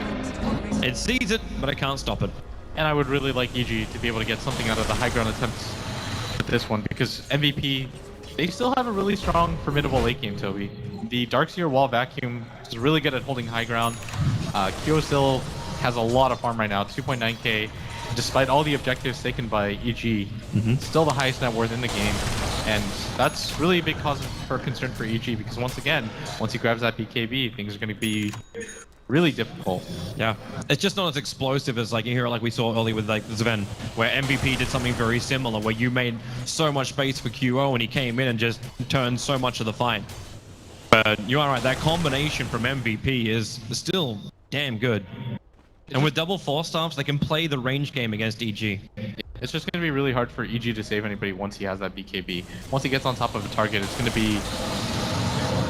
it sees it, but it can't stop it. And I would really like EG to be able to get something out of the high ground attempts with this one, because MVP, they still have a really strong, formidable late game, Toby. The Darkseer wall vacuum is really good at holding high ground. Kyo still has a lot of farm right now, 2.9k. Despite all the objectives taken by EG, still the highest net worth in the game. And that's really a big cause for concern for EG, because once again, once he grabs that BKB, things are going to be really difficult. Yeah, it's just not as explosive as like you hear, like we saw earlier with like Zven, where MVP did something very similar, where you made so much space for QO and he came in and just turned so much of the fight. But you are right, that combination from MVP is still damn good. And with double 4-stars, they can play the range game against EG. It's just going to be really hard for EG to save anybody once he has that BKB. Once he gets on top of a target, it's going to be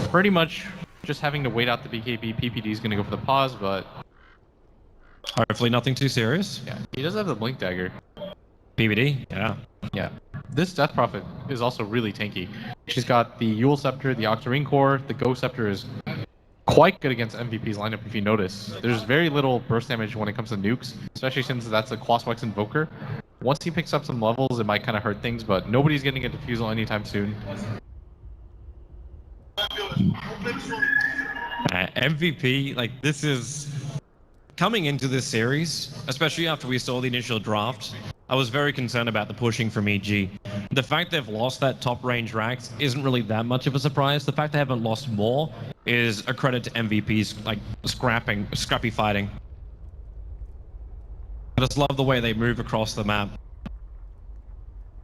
pretty much just having to wait out the BKB. PPD is going to go for the pause, but hopefully nothing too serious. Yeah, he does have the Blink Dagger. PPD? Yeah. Yeah. This Death Prophet is also really tanky. She's got the Yule Scepter, the Octarine Core, the Ghost Scepter is quite good against MVP's lineup if you notice. There's very little burst damage when it comes to nukes, especially since that's a Quaswex Invoker. Once he picks up some levels, it might kind of hurt things, but nobody's getting a Diffusal anytime soon. MVP, like this is coming into this series, especially after we saw the initial draft. I was very concerned about the pushing from EG. The fact they've lost that top range Rax isn't really that much of a surprise. The fact they haven't lost more is a credit to MVP's like scrappy fighting. I just love the way they move across the map. I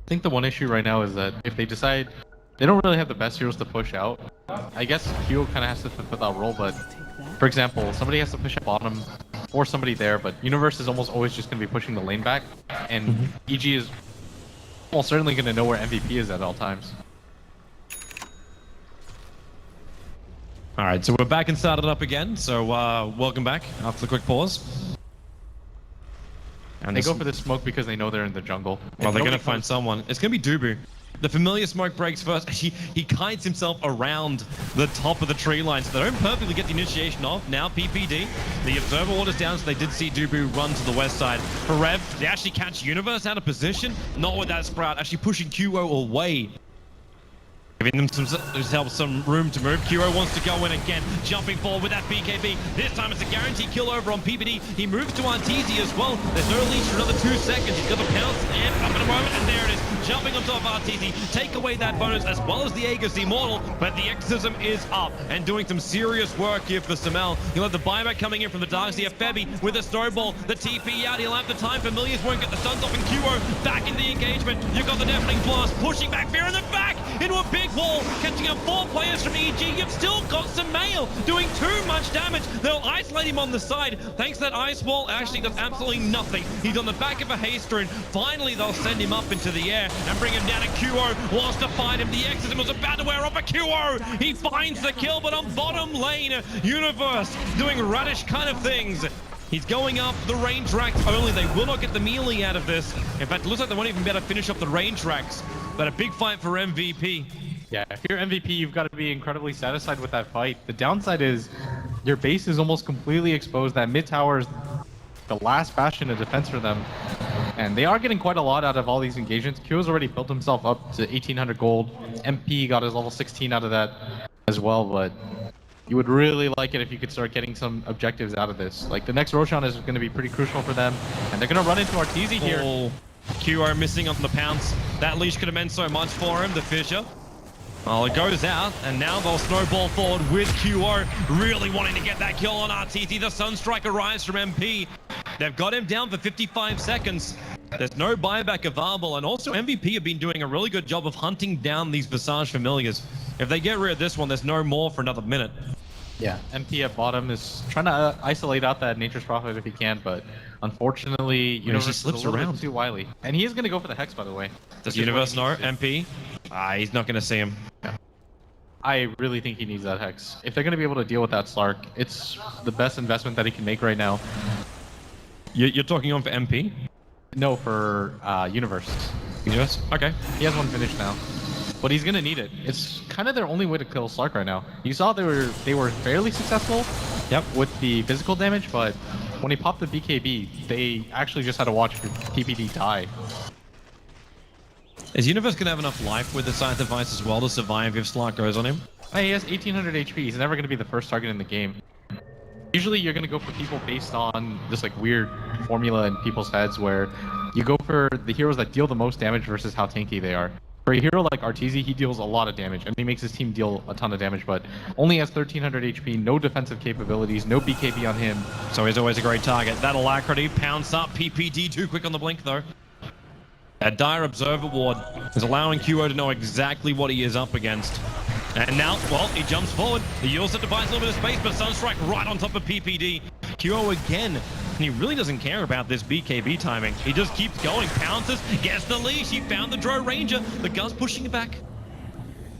think the one issue right now is that if they decide they don't really have the best heroes to push out, I guess Q kind of has to fulfill that role, but for example, somebody has to push at bottom or somebody there, but Universe is almost always just going to be pushing the lane back, and EG is almost certainly going to know where MVP is at all times. Alright, so we're back and started up again, so welcome back after the quick pause. And they go for the smoke because they know they're in the jungle. Well, they're going to find someone. It's going to be Dubu. The familiar smoke breaks first. He kites himself around the top of the tree line, so they don't perfectly get the initiation off. Now PPD. The observer orders down, so they did see Dubu run to the west side. For Rev, they actually catch Universe out of position. Not with that Sprout, actually pushing QO away. Giving them some room to move. Kuro wants to go in again, jumping forward with that BKB. This time it's a guaranteed kill over on PPD. He moves to Arteezy as well. There's no leash for another 2 seconds. He's got the pounce and up in a moment, and there it is. Jumping on top of Arteezy. Take away that bonus as well as the Aegis Immortal, but the Exorcism is up and doing some serious work here for Samel. He'll have the buyback coming in from the Darkseer. Febby with a snowball. The TP out. He'll have the time. Familiars won't get the stuns off, and Kuro back in the engagement. You've got the Deafening Blast pushing back Fear in the back into a big wall, catching up 4 players from EG. You've still got Samel doing too much damage. They'll isolate him on the side. Thanks to that ice wall, actually does absolutely nothing. He's on the back of a haste rune. Finally, they'll send him up into the air and bring him down. And QO wants to fight him. The Exorcism was about to wear off a QO. He finds the kill, but on bottom lane, Universe doing radish kind of things. He's going up the range racks only. They will not get the melee out of this. In fact, it looks like they won't even be able to finish off the range racks. But a big fight for MVP. Yeah, if you're MVP, you've got to be incredibly satisfied with that fight. The downside is your base is almost completely exposed. That mid tower is the last bastion of defense for them. And they are getting quite a lot out of all these engagements. Q's already built himself up to 1800 gold. MP got his level 16 out of that as well, but you would really like it if you could start getting some objectives out of this. Like the next Roshan is going to be pretty crucial for them, and they're going to run into Arteezy here. QO missing on the pounce. That leash could have meant so much for him, the Fissure. Well, it goes out, and now they'll snowball forward with QO, really wanting to get that kill on Arteezy. The Sunstrike arrives from MP. They've got him down for 55 seconds. There's no buyback available, and also MVP have been doing a really good job of hunting down these Visage Familiars. If they get rid of this one, there's no more for another minute. Yeah, MP at bottom is trying to isolate out that Nature's Prophet if he can, but unfortunately, Universe slips is a little bit too wily. And he is going to go for the Hex, by the way. Does Universe know MP? He's not going to see him. Yeah. I really think he needs that Hex. If they're going to be able to deal with that Slark, it's the best investment that he can make right now. You're talking on for MP? No, for Universe. Universe? Okay. He has one finished now. but he's gonna need it. It's kind of their only way to kill Slark right now. You saw they were fairly successful with the physical damage, but when he popped the BKB, they actually just had to watch PPD die. Is Universe gonna have enough life with the Scythe device as well to survive if Slark goes on him? Hey, he has 1800 HP. He's never gonna be the first target in the game. Usually you're gonna go for people based on this like weird formula in people's heads where you go for the heroes that deal the most damage versus how tanky they are. For a hero like Arteezy, he deals a lot of damage and he makes his team deal a ton of damage, but only has 1300 HP, no defensive capabilities, no BKB on him. So he's always a great target. That alacrity pounds up PPD too quick on the blink though. That Dire Observer ward is allowing QO to know exactly what he is up against. And now, well, he jumps forward. He also buys a little bit of space, but Sunstrike right on top of PPD. QO again, and he really doesn't care about this BKB timing. He just keeps going, pounces, gets the leash. He found the Dro Ranger. The gun's pushing it back.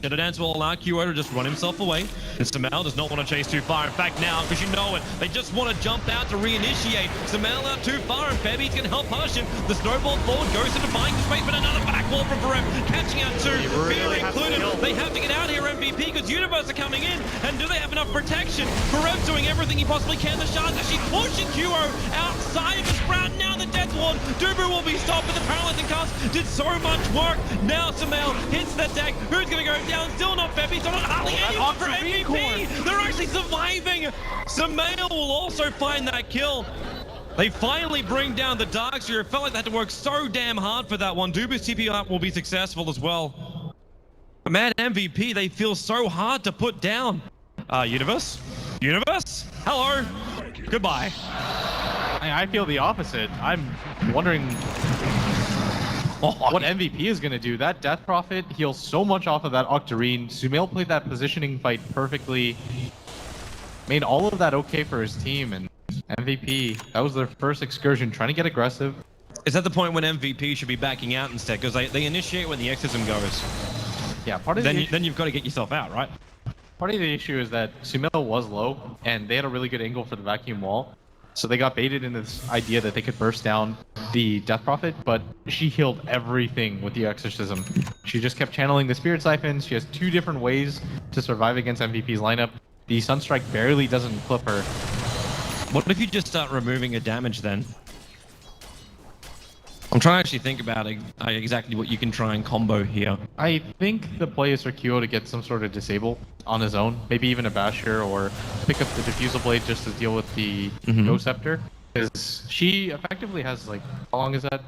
Shadow Dance will allow QO to just run himself away. And Samel does not want to chase too far. In fact, now, because you know it, they just want to jump out to reinitiate. Samel out too far, and Febby's going to help push him. The snowball forward goes into buying space, but another back wall from Varem, catching out two. Fear included. They have to get out here, MVP, because Universe are coming in. And do they have enough protection? Varem doing everything he possibly can. The shards actually pushing QO outside of the Sprout. Now the Death Ward. Dubu will be stopped, but the paralyzing cast did so much work. Now Samel hits the deck. Who's going to go down? Still not Febby, still not hardly anyone for MVP. They're actually surviving. Samel will also find that kill. They finally bring down the Darkseer. It felt like they had to work so damn hard for that one. Dubu's TP up will be successful as well. But man, MVP, they feel so hard to put down. Universe? Universe? Hello? Goodbye. I feel the opposite. I'm wondering what MVP is going to do. That Death Prophet heals so much off of that Octarine. Sumail played that positioning fight perfectly. Made all of that okay for his team, and MVP, that was their first excursion, trying to get aggressive. Is that the point when MVP should be backing out instead? Because they initiate when the exorcism goes. Yeah, part of then you've got to get yourself out, right? Part of the issue is that Sumail was low, and they had a really good angle for the vacuum wall. So they got baited into this idea that they could burst down the Death Prophet, but she healed everything with the Exorcism. She just kept channeling the Spirit Siphons. She has two different ways to survive against MVP's lineup. The Sunstrike barely doesn't clip her. What if you just start removing a damage then? I'm trying to actually think about exactly what you can try and combo here. I think the play is for QO to get some sort of disable on his own, maybe even a Basher, or pick up the Diffusal Blade just to deal with the Ghost Scepter. Because she effectively has, like, how long is that?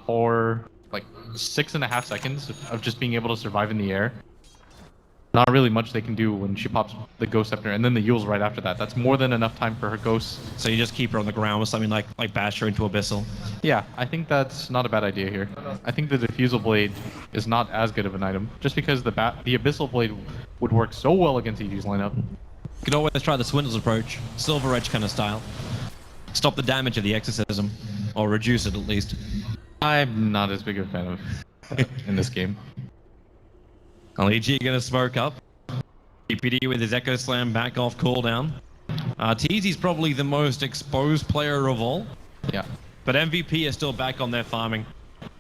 For like 6.5 seconds of just being able to survive in the air. Not really much they can do when she pops the Ghost Scepter, and then the Yule's right after that. That's more than enough time for her Ghosts. So you just keep her on the ground with something like bash her into Abyssal? Yeah, I think that's not a bad idea here. I think the Diffusal Blade is not as good of an item, just because the Abyssal Blade would work so well against EG's lineup. You could always try the Swindles approach, Silver Edge kind of style. Stop the damage of the Exorcism, or reduce it at least. I'm not as big a fan of in this game. EG gonna smoke up. PPD with his Echo Slam back off cooldown. TZ's probably the most exposed player of all. Yeah. But MVP is still back on their farming.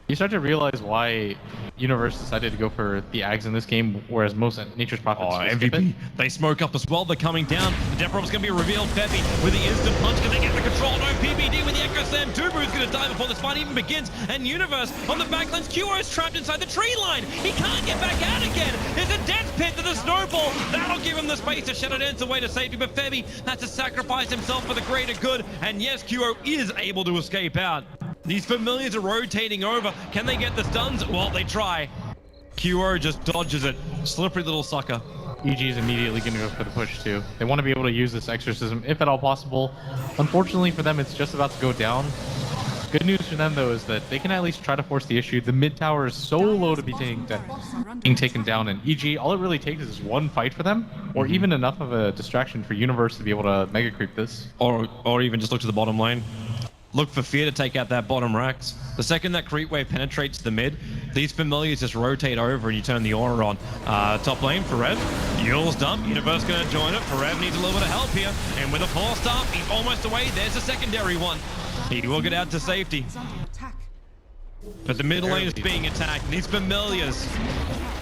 You start to realize why Universe decided to go for the Ags in this game, whereas most Nature's Prophets MVP. They smoke up as well. They're coming down. The Death Rob's going to be revealed. Febby with the instant punch. Can they get the control? No, PPD with the Echo Slam. Dubu's going to die before this fight even begins. And Universe on the backlines. QO is trapped inside the tree line. He can't get back out again. It's a death pit to the snowball. That'll give him the space to Shadow Dance away to safety. But Febby has to sacrifice himself for the greater good. And yes, QO is able to escape out. These familiars are rotating over. Can they get the stuns? Well, they try. QO just dodges it. Slippery little sucker. EG is immediately going to go for the push too. They want to be able to use this Exorcism if at all possible. Unfortunately for them, it's just about to go down. Good news for them though is that they can at least try to force the issue. The mid tower is so low to be being taken down, and EG, all it really takes is one fight for them, or even enough of a distraction for Universe to be able to mega creep this. Or even just look to the bottom lane. Look for Fear to take out that bottom racks. The second that creep wave penetrates the mid, these familiars just rotate over and you turn the aura on. Top lane, Farev. Yule's dump. Universe gonna join it. Farev needs a little bit of help here. And with a 4-star, he's almost away. There's a secondary one. He will get out to safety. But the mid lane is being attacked. And these familiars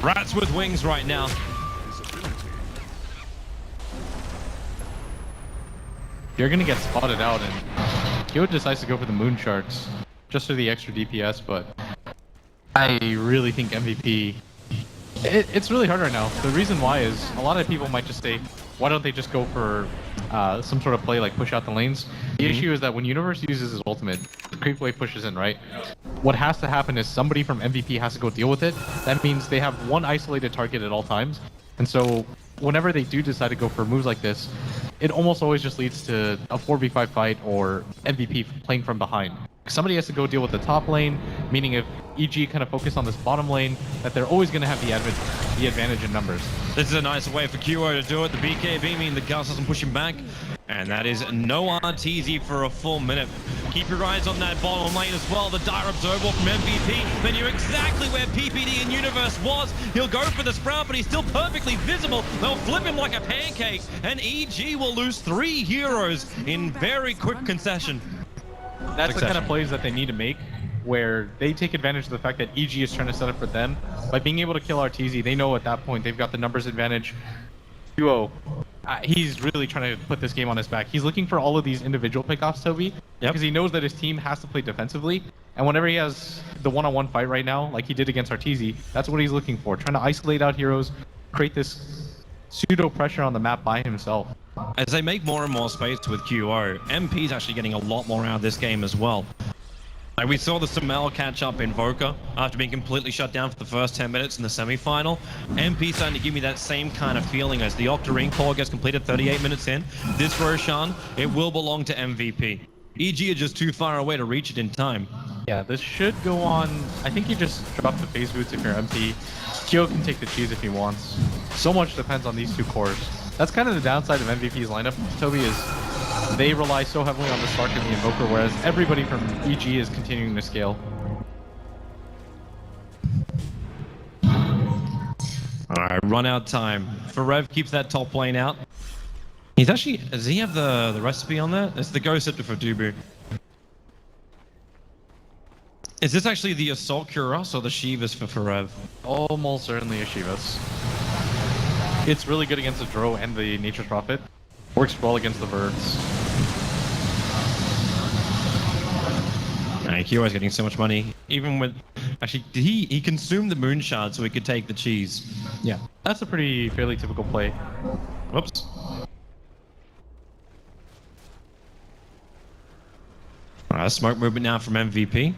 Rats with wings right now. You're gonna get spotted out, and Kyo decides to go for the Moon Sharks just for the extra DPS, but I really think MVP... It's really hard right now. The reason why is a lot of people might just say, why don't they just go for some sort of play like push out the lanes? The issue is that when Universe uses his ultimate, the creep wave pushes in, right? What has to happen is somebody from MVP has to go deal with it. That means they have one isolated target at all times. And so whenever they do decide to go for moves like this, it almost always just leads to a 4v5 fight or MVP playing from behind. Somebody has to go deal with the top lane, meaning if EG kind of focus on this bottom lane, that they're always going to have the advantage in numbers. This is a nice way for QO to do it. The BKB meaning the Gus doesn't push him back. And that is no RTZ for a full minute. Keep your eyes on that bottom lane as well. The dire observer from MVP. They knew exactly where PPD and Universe was. He'll go for the Sprout, but he's still perfectly visible. They'll flip him like a pancake. And EG will lose 3 heroes in very quick concession. That's the kind of plays that they need to make, where they take advantage of the fact that EG is trying to set up for them. By being able to kill RTZ, they know at that point they've got the numbers advantage. Duo, he's really trying to put this game on his back. He's looking for all of these individual pickoffs, Toby, because he knows that his team has to play defensively. And whenever he has the one-on-one fight right now, like he did against RTZ, that's what he's looking for, trying to isolate out heroes, create this pseudo pressure on the map by himself. As they make more and more space with QO, MP's actually getting a lot more out of this game as well. Like we saw the Samel catch up Invoker after being completely shut down for the first 10 minutes in the semi-final. MP starting to give me that same kind of feeling as the Octarine core gets completed 38 minutes in. This Roshan, it will belong to MVP. EG are just too far away to reach it in time. Yeah, this should go on. I think you just drop the phase boots if you're MP. Kyo can take the cheese if he wants. So much depends on these two cores. That's kind of the downside of MVP's lineup, Toby, is they rely so heavily on the Slark and the Invoker, whereas everybody from EG is continuing to scale. Alright, run out time. Forev keeps that top lane out. He's actually, does he have the recipe on that? It's the Ghost Scepter for Dubu. Is this actually the Assault Cuirass or the Shivas for Forev? Almost certainly a Shivas. It's really good against the Dro and the Nature's Prophet. Works well against the Birds. QO's getting so much money. Even with... Actually, did he consumed the Moon Shard so he could take the cheese. Yeah, that's a fairly typical play. Whoops. Smoke movement now from MVP.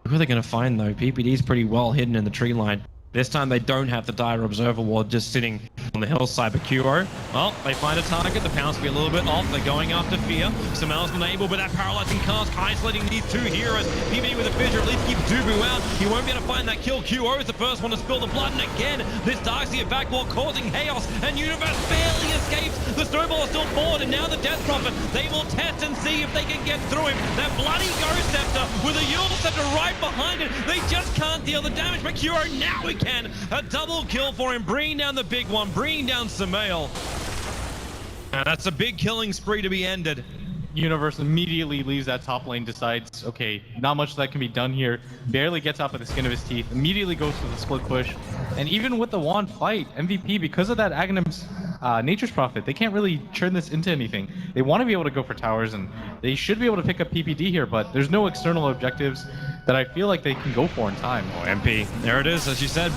Who are they going to find though? PPD's pretty well hidden in the tree line. This time they don't have the dire observer ward just sitting on the hillside, but QO, well, they find a target, the pounds will be a little bit off, they're going after Fear. Samel's unable, but that paralyzing cast isolating these two heroes. PPD with a fissure at least keeps Dubu out. He won't be able to find that kill. QO is the first one to spill the blood, and again, this Darkseer backward causing chaos, and Universe barely escapes. The snowball is still forward, and now the Death Prophet, they will test and see if they can get through him. That bloody Ghost Scepter with a Yule Scepter right behind it. They just can't deal the damage, but QO now we can. A double kill for him, bringing down the big one, bringing down Samel. And that's a big killing spree to be ended. Universe immediately leaves that top lane, decides, okay, not much that can be done here, barely gets out by the skin of his teeth, immediately goes for the split push. And even with the wand fight, MVP, because of that Aghanim's Nature's Prophet, they can't really turn this into anything. They want to be able to go for towers, and they should be able to pick up PPD here, but there's no external objectives that I feel like they can go for in time. Oh, MP, there it is, as you said.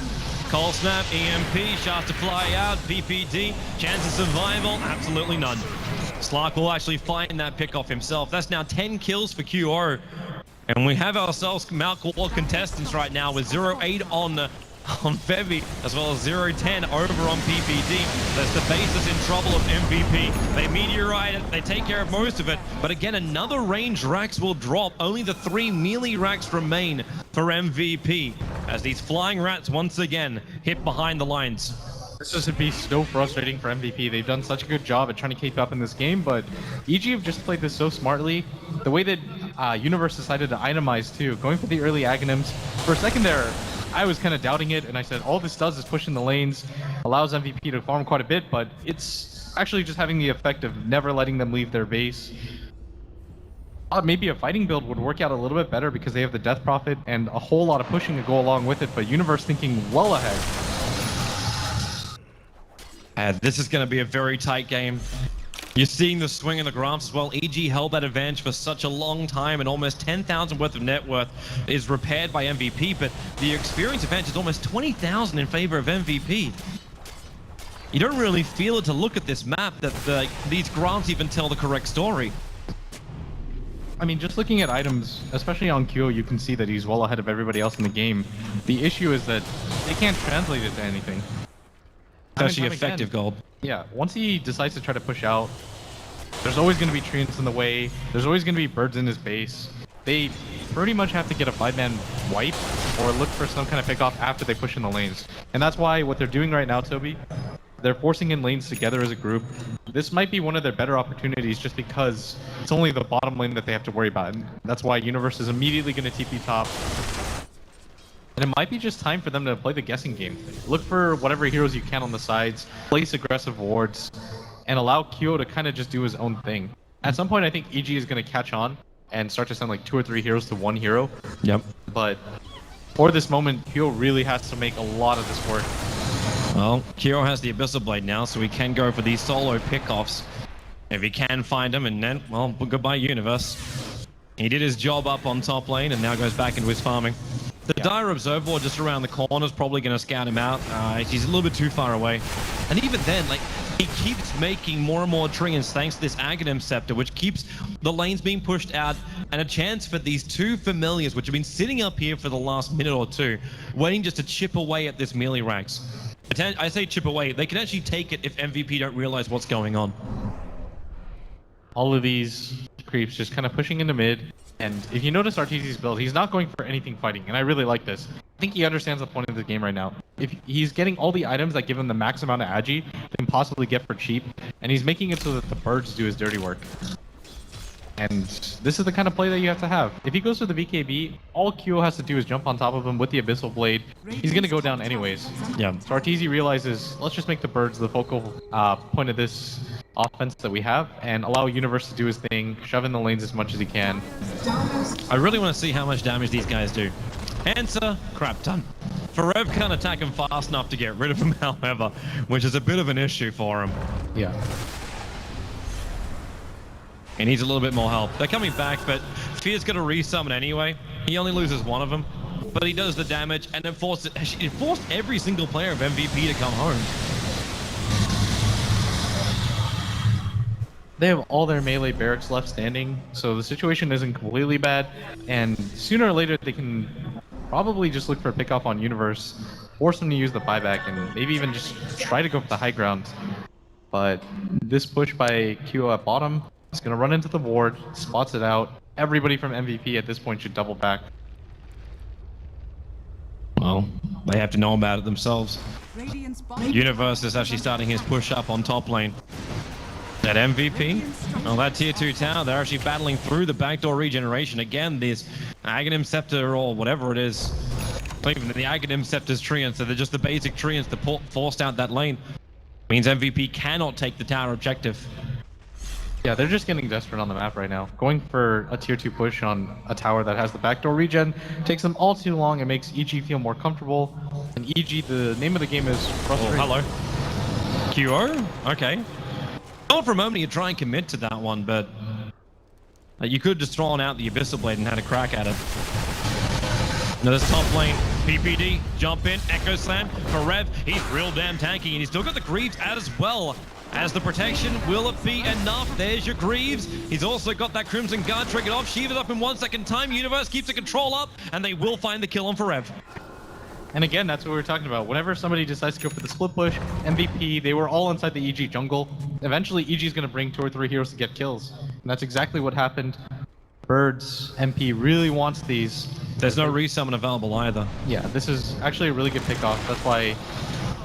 Cold Snap, EMP, shot to fly out, PPD, chance of survival, absolutely none. Slark will actually find that pick off himself. That's now 10 kills for QO. And we have ourselves Malcolm contestants right now with 0-8 on Fevy, as well as 0-10 over on PPD. That's the basis in trouble of MVP. They meteorite it, they take care of most of it, but again, another range racks will drop. Only the 3 melee racks remain for MVP, as these flying rats once again hit behind the lines. This is to be so frustrating for MVP. They've done such a good job at trying to keep up in this game, but EG have just played this so smartly. The way that Universe decided to itemize too, going for the early Aghanims. For a second there, I was kind of doubting it, and I said, all this does is push in the lanes, allows MVP to farm quite a bit, but it's actually just having the effect of never letting them leave their base. maybe a fighting build would work out a little bit better because they have the Death Prophet and a whole lot of pushing to go along with it, but Universe thinking well ahead. And this is going to be a very tight game. You're seeing the swing in the graphs as well. EG held that advantage for such a long time, and almost 10,000 worth of net worth is repaired by MVP, but the experience advantage is almost 20,000 in favor of MVP. You don't really feel it to look at this map that these graphs even tell the correct story. I mean, just looking at items, especially on Kyo, you can see that he's well ahead of everybody else in the game. The issue is that they can't translate it to anything. Especially effective gold. Yeah, once he decides to try to push out, there's always going to be treants in the way. There's always going to be birds in his base. They pretty much have to get a 5-man wipe or look for some kind of pickoff after they push in the lanes. And that's why what they're doing right now, Toby, they're forcing in lanes together as a group. This might be one of their better opportunities just because it's only the bottom lane that they have to worry about. And that's why Universe is immediately going to TP top. And it might be just time for them to play the guessing game. Look for whatever heroes you can on the sides, place aggressive wards, and allow Kyo to kind of just do his own thing. At some point, I think EG is going to catch on and start to send like 2 or 3 heroes to one hero. Yep. But for this moment, Kyo really has to make a lot of this work. Well, Kyo has the Abyssal Blade now, so he can go for these solo pickoffs. If he can find him, and then, well, goodbye Universe. He did his job up on top lane, and now goes back into his farming. The Dire Observer just around the corner is probably going to scout him out. He's a little bit too far away. And even then, like, he keeps making more and more treants thanks to this Aghanim Scepter, which keeps the lanes being pushed out, and a chance for these 2 familiars, which have been sitting up here for the last minute or two, waiting just to chip away at this melee ranks. I say chip away, they can actually take it if MVP don't realize what's going on. All of these creeps just kind of pushing into mid. And if you notice RTZ's build, he's not going for anything fighting, and I really like this. I think he understands the point of the game right now. If he's getting all the items that give him the max amount of agi they can possibly get for cheap, and he's making it so that the birds do his dirty work. And this is the kind of play that you have to have. If he goes for the BKB, all Kyo has to do is jump on top of him with the Abyssal Blade. He's going to go down anyways. Yeah. So RTZ realizes, let's just make the birds the focal point of this offense that we have and allow Universe to do his thing, shove in the lanes as much as he can. I really want to see how much damage these guys do. Answer, crap ton. Forev can't attack him fast enough to get rid of him, however, which is a bit of an issue for him. Yeah. He needs a little bit more help. They're coming back, but Fear's going to resummon anyway. He only loses one of them, but he does the damage, and it forced every single player of MVP to come home. They have all their melee barracks left standing, so the situation isn't completely bad, and sooner or later they can probably just look for a pickoff on Universe, force them to use the buyback, and maybe even just try to go for the high ground. But this push by Kyo at bottom is going to run into the ward, spots it out. Everybody from MVP at this point should double back. Well, they have to know about it themselves. Universe is actually starting his push up on top lane. That MVP, well, that tier 2 tower, they're actually battling through the backdoor regeneration. Again, this Aghanim Scepter or whatever it is, not even the Aghanim Scepter's treants, so they're just the basic treants that forced out that lane. Means MVP cannot take the tower objective. Yeah, they're just getting desperate on the map right now. Going for a tier 2 push on a tower that has the backdoor regen takes them all too long. It makes EG feel more comfortable. And EG, the name of the game is frustrating. Oh, hello. QO? Okay. Thought for a moment you'd try and commit to that one, but you could have just thrown out the Abyssal Blade and had a crack at it. Now this top lane, PPD, jump in, Echo Slam for Rev. He's real damn tanky, and he's still got the Greaves out as well. As the protection, will it be enough? There's your Greaves. He's also got that Crimson Guard triggered off. Shiva's up in 1 second time. Universe keeps the control up, and they will find the kill on Forev. And again, that's what we were talking about. Whenever somebody decides to go for the split push, MVP, they were all inside the EG jungle. Eventually, EG is going to bring 2 or 3 heroes to get kills. And that's exactly what happened. Birds, MP really wants these. There's no resummon available either. Yeah, this is actually a really good pickoff. That's why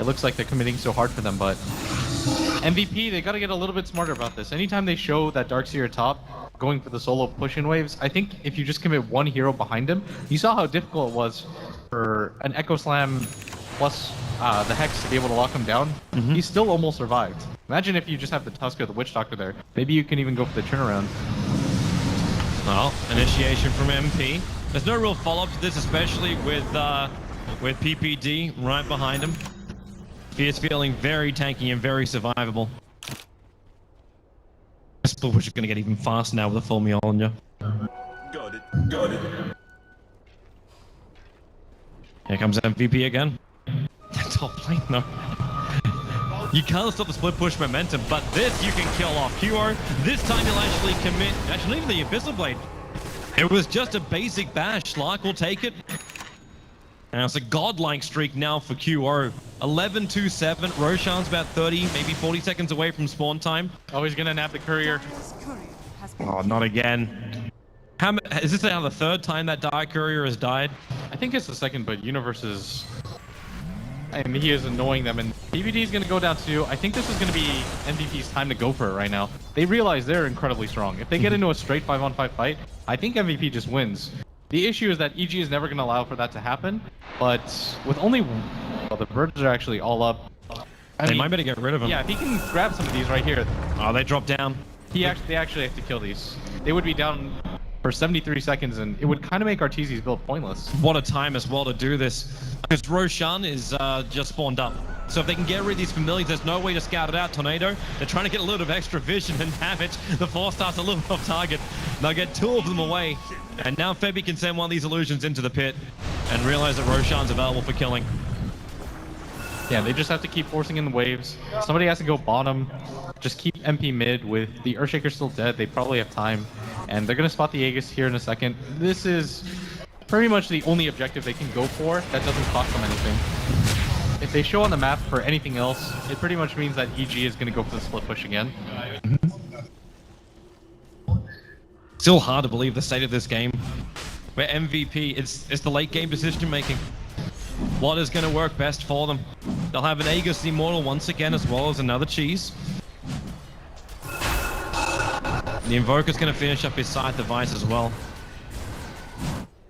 it looks like they're committing so hard for them, but MVP, they got to get a little bit smarter about this. Anytime they show that Darkseer top, going for the solo push-in waves, I think if you just commit 1 hero behind him, you saw how difficult it was for an Echo Slam plus the Hex to be able to lock him down. He still almost survived. Imagine if you just have the Tusk or the Witch Doctor there. Maybe you can even go for the turnaround. Well, initiation from MP. There's no real follow-up to this, especially with PPD right behind him. He is feeling very tanky and very survivable. This split push is going to get even faster now with a full Mjolnir. Got it. Here comes MVP again. Top lane, no. You can't stop the split push momentum, but this you can kill off. QR, this time you'll actually commit. Actually, even the Abyssal Blade. It was just a basic bash. Slark will take it. And it's a godlike streak now for QR. 11-2-7. Roshan's about 30, maybe 40 seconds away from spawn time. Oh, he's gonna nab the courier. Oh, not again. Is this now the third time that Dark Courier has died? I think it's the second, but Universe is... and he is annoying them, and PPD is going to go down too. I think this is going to be MVP's time to go for it right now. They realize they're incredibly strong. If they get into a straight 5-on-5 fight, I think MVP just wins. The issue is that EG is never going to allow for that to happen, but with only... well, the birds are actually all up. They might better get rid of him. Yeah, if he can grab some of these right here. Oh, they dropped down. They actually have to kill these. They would be down for 73 seconds, and it would kind of make Arteezy's build pointless. What a time as well to do this, because Roshan is just spawned up. So if they can get rid of these familiars, there's no way to scout it out. Tornado, they're trying to get a little bit of extra vision and damage. The 4-star's a little bit off target. They'll get 2 of them away. And now Febby can send one of these illusions into the pit and realize that Roshan's available for killing. Yeah, they just have to keep forcing in the waves. Somebody has to go bottom. Just keep MP mid. With the Earthshaker still dead, they probably have time. And they're going to spot the Aegis here in a second. This is pretty much the only objective they can go for that doesn't cost them anything. If they show on the map for anything else, it pretty much means that EG is going to go for the split push again. Still hard to believe the state of this game, where MVP, it's the late game decision making. What is going to work best for them? They'll have an Aegis Immortal once again, as well as another cheese. The Invoker's going to finish up his side device as well.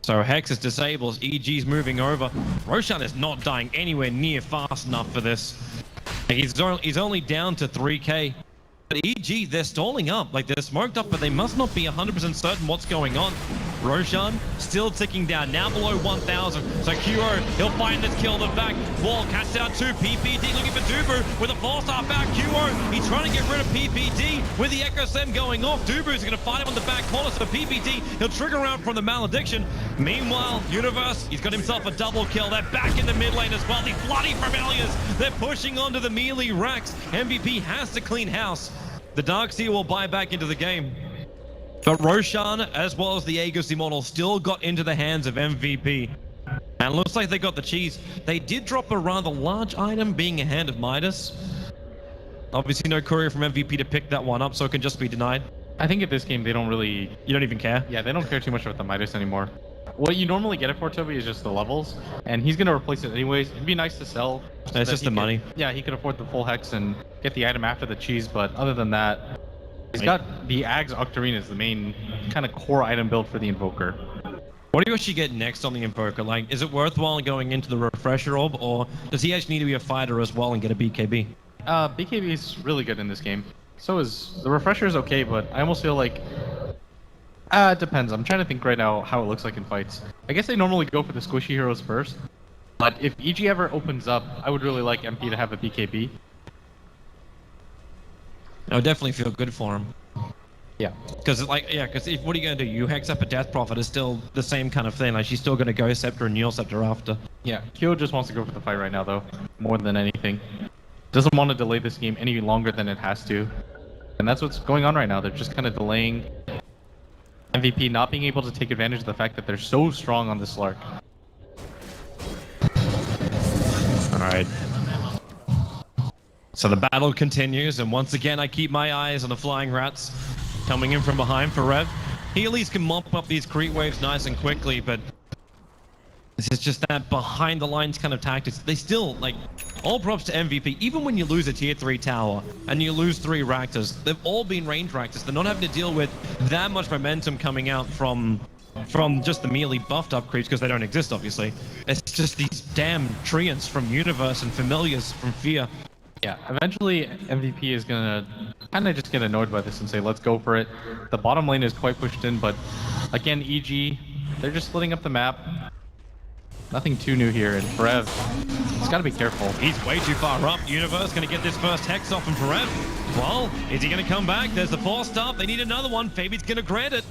So Hex is disabled, EG's moving over. Roshan is not dying anywhere near fast enough for this. He's only down to 3k. But EG, they're stalling up. Like, they're smoked up, but they must not be 100% certain what's going on. Roshan still ticking down, now below 1,000. So Kuro, he'll find this kill in the back. Wall catch down 2. PPD looking for Dubu with a 4-star back. Kuro, he's trying to get rid of PPD with the Echo Stem going off. Dubu's going to fight him on the back corner. So PPD, he'll trigger around from the Malediction. Meanwhile, Universe, he's got himself a double kill. They're back in the mid lane as well. These bloody familiars, they're pushing onto the melee racks. MVP has to clean house. The Darkseer will buy back into the game. But Roshan, as well as the Aegis Immortal, still got into the hands of MVP. And looks like they got the cheese. They did drop a rather large item, being a Hand of Midas. Obviously no courier from MVP to pick that one up, so it can just be denied. I think at this game, they don't really... You don't even care? Yeah, they don't care too much about the Midas anymore. What you normally get it for, Toby, is just the levels, and he's going to replace it anyways. It'd be nice to sell. It's just the money. Yeah, he could afford the full Hex and get the item after the cheese, but other than that, he's got the Ags Octarine as the main kind of core item build for the Invoker. What do you actually get next on the Invoker? Like, is it worthwhile going into the Refresher Orb, or does he actually need to be a fighter as well and get a BKB? BKB is really good in this game. So is... The Refresher is okay, but I almost feel like... it depends. I'm trying to think right now how it looks like in fights. I guess they normally go for the squishy heroes first. But if EG ever opens up, I would really like MP to have a BKB. I would definitely feel good for him. Yeah. Because what are you going to do? You hex up a Death Prophet is still the same kind of thing. Like, she's still going to go Scepter and Neil Scepter after. Yeah, Kyo just wants to go for the fight right now, though. More than anything. Doesn't want to delay this game any longer than it has to. And that's what's going on right now. They're just kind of delaying. MVP not being able to take advantage of the fact that they're so strong on this Slark. Alright. So the battle continues, and once again I keep my eyes on the Flying Rats coming in from behind for Rev. He at least can mop up these creep waves nice and quickly, but this is just that behind the lines kind of tactics. They still, like, all props to MVP. Even when you lose a tier 3 tower and you lose 3 Raptors, they've all been range Raptors. They're not having to deal with that much momentum coming out from just the melee buffed up creeps, because they don't exist, obviously. It's just these damn treants from Universe and Familiars from Fear. Yeah, eventually MVP is gonna kind of just get annoyed by this and say, let's go for it. The bottom lane is quite pushed in, but Again, EG, they're just splitting up the map. Nothing too new here, and Forev, he's got to be careful. He's way too far up. Universe going to get this first hex off from Forev. Well, is he going to come back? There's the 4-star. They need another one. Fabi's going to grant it.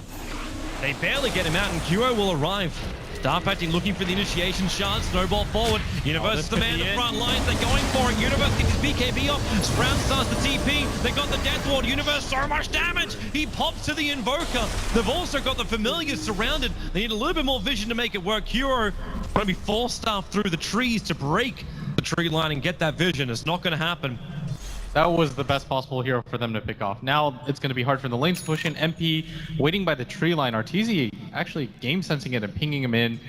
They barely get him out, and Kuro will arrive. Starpatching looking for the initiation shard. Snowball forward. Universe is the man in the front lines. They're going for it. Universe gets his BKB off. Sprout starts the TP. They got the Death Ward. Universe, so much damage. He pops to the Invoker. They've also got the Familiars surrounded. They need a little bit more vision to make it work. Kuro going to be 4-star through the trees to break the tree line and get that vision. It's not going to happen. That was the best possible hero for them to pick off. Now it's going to be hard for the lanes to push in. MP waiting by the tree line. Arteezy actually game sensing it and pinging him in.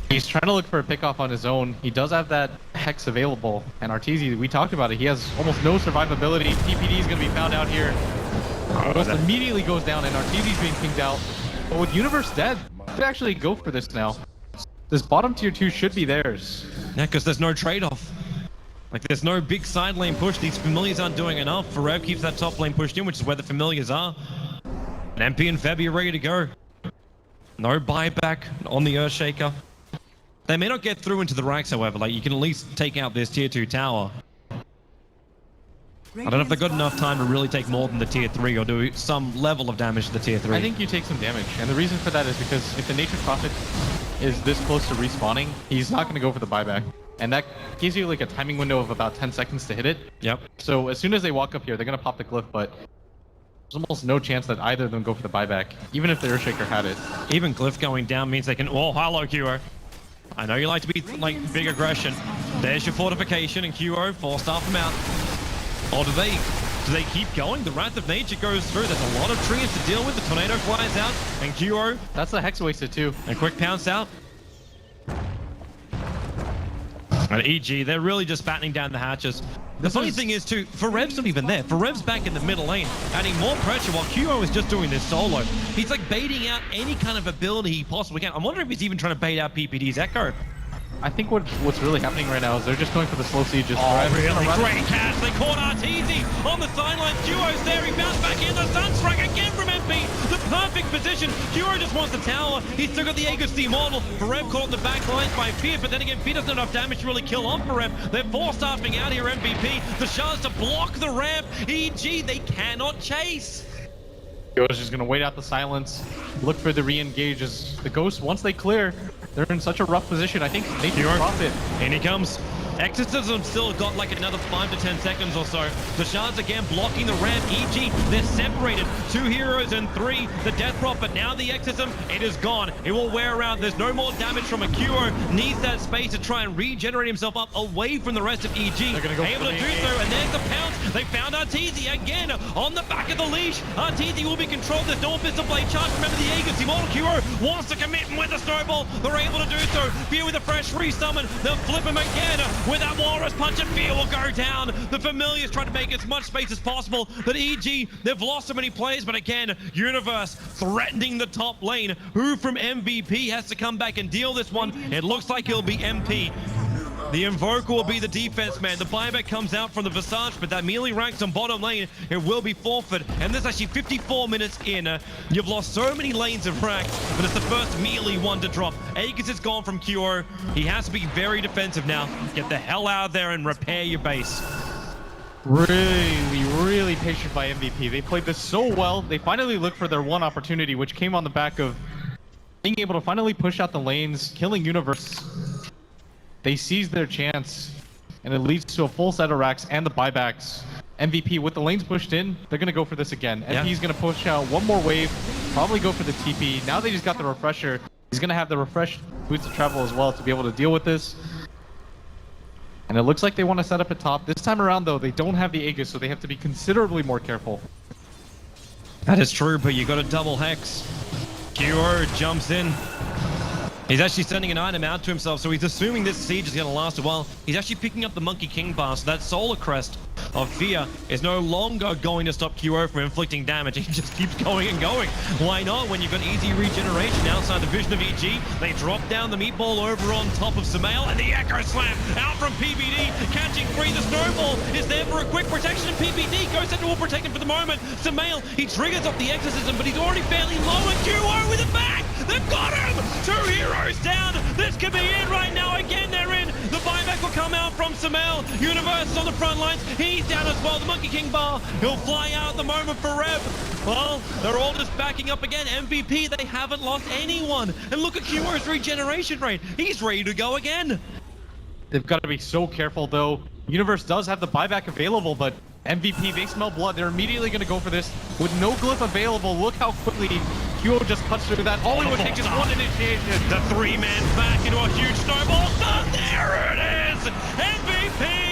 He's trying to look for a pick off on his own. He does have that Hex available. And Arteezy, we talked about it, he has almost no survivability. TPD is going to be found out here. Ghost immediately goes down and Arteezy's being pinged out. But with Universe dead, could actually go for this now. This bottom tier 2 should be theirs. Yeah, because there's no trade-off. Like, there's no big side lane push. These Familiars aren't doing enough. Forev keeps that top lane pushed in, which is where the Familiars are. And MP and Fabi are ready to go. No buyback on the Earthshaker. They may not get through into the racks, however. Like, you can at least take out this tier 2 tower. I don't know if they've got enough time to really take more than the tier 3 or do some level of damage to the tier 3. I think you take some damage. And the reason for that is because if the Nature Prophet is this close to respawning, he's not going to go for the buyback. And that gives you like a timing window of about 10 seconds to hit it. Yep. So as soon as they walk up here, they're going to pop the glyph, but there's almost no chance that either of them go for the buyback, even if the Earthshaker had it. Even glyph going down means they can... Oh, hello, Kuro. I know you like to be, like, big aggression. There's your fortification, and Kuro, 4-star from out. Or do they keep going? The Wrath of Nature goes through. There's a lot of trees to deal with. The Tornado flies out, and Kuro... That's the Hex wasted too. And quick pounce out. And EG, they're really just battening down the hatches. The funny thing is too, Forev's not even there. Forev's back in the middle lane, adding more pressure while Kuro is just doing this solo. He's like baiting out any kind of ability he possibly can. I'm wondering if he's even trying to bait out PPD's Echo. I think what's really happening right now is they're just going for the slow sieges. Oh, really? Great catch. They caught Arteezy on the sideline. Duo's there. He bounced back in. The Sunstrike again from MP. The perfect position. Duo just wants the tower. He's still got the Aegis the Immortal. Forev caught in the back lines by Fear, but then again, Fear doesn't have enough damage to really kill off Forev. They're 4-staffing out here, MVP. The shards to block the ramp. EG, they cannot chase. Duo's just going to wait out the silence, look for the re-engage as the Ghosts, once they clear, they're in such a rough position. I think they can profit. In he comes. Exorcism still got like another 5 to 10 seconds or so. The shards again blocking the ramp. EG, they're separated. 2 heroes and 3. The Death Prophet, now the Exorcism, it is gone. It will wear around. There's no more damage from a Kuro. Needs that space to try and regenerate himself up away from the rest of EG. They're gonna go able to do so, and there's the pounce. They found Arteezy again on the back of the leash. Arteezy will be controlled. There's no pistol blade charge. Remember the Aegis. Immortal Kuro wants to commit, and with the snowball, they're able to do so. Fear with a fresh resummon. They'll flip him again. With that Walrus Punch, and Fear will go down. The Familiars trying to make as much space as possible. But EG, they've lost so many players. But again, Universe threatening the top lane. Who from MVP has to come back and deal this one? It looks like it'll be MP. The Invoker will be the defense man. The buyback comes out from the Visage, but that melee ranks on bottom lane, it will be forfeit. And this is actually 54 minutes in. You've lost so many lanes of ranks, but it's the first melee one to drop. Aegis is gone from Kuro. He has to be very defensive now. Get the hell out of there and repair your base. Really patient by MVP. They played this so well. They finally looked for their one opportunity, which came on the back of being able to finally push out the lanes, killing Universe. They seized their chance, and it leads to a full set of racks and the buybacks. MVP, with the lanes pushed in, they're going to go for this again. Yeah. MP's going to push out one more wave, probably go for the TP. Now they just got the refresher. He's going to have the refreshed boots of travel as well to be able to deal with this. And it looks like they want to set up at top. This time around, though, they don't have the Aegis, so they have to be considerably more careful. That is true, but you got a double hex. Kuro jumps in. He's actually sending an item out to himself, so he's assuming this siege is going to last a while. He's actually picking up the Monkey King bar, so that Solar Crest of Fear is no longer going to stop QO from inflicting damage. He just keeps going and going. Why not? When you've got easy regeneration outside the vision of EG, they drop down the meatball over on top of Sumail, and the Echo Slam out from PBD, catching free. The Snowball is there for a quick protection, and PBD goes into all protected for the moment. Sumail, he triggers off the Exorcism, but he's already fairly low, and QO with it back! They've got him! 2 heroes down! This could be it right now. Again, they're in. The buyback will come out from Sumail. Universe is on the front lines. He's down as well. The Monkey King bar. He'll fly out at the moment for Rev. Well, they're all just backing up again. MVP, they haven't lost anyone. And look at QO's regeneration rate. He's ready to go again. They've got to be so careful, though. Universe does have the buyback available, but MVP, they smell blood. They're immediately going to go for this. With no glyph available, look how quickly QO just cuts through that. All it would take is one initiation. The 3-man back into a huge snowball. Oh, there it is! MVP!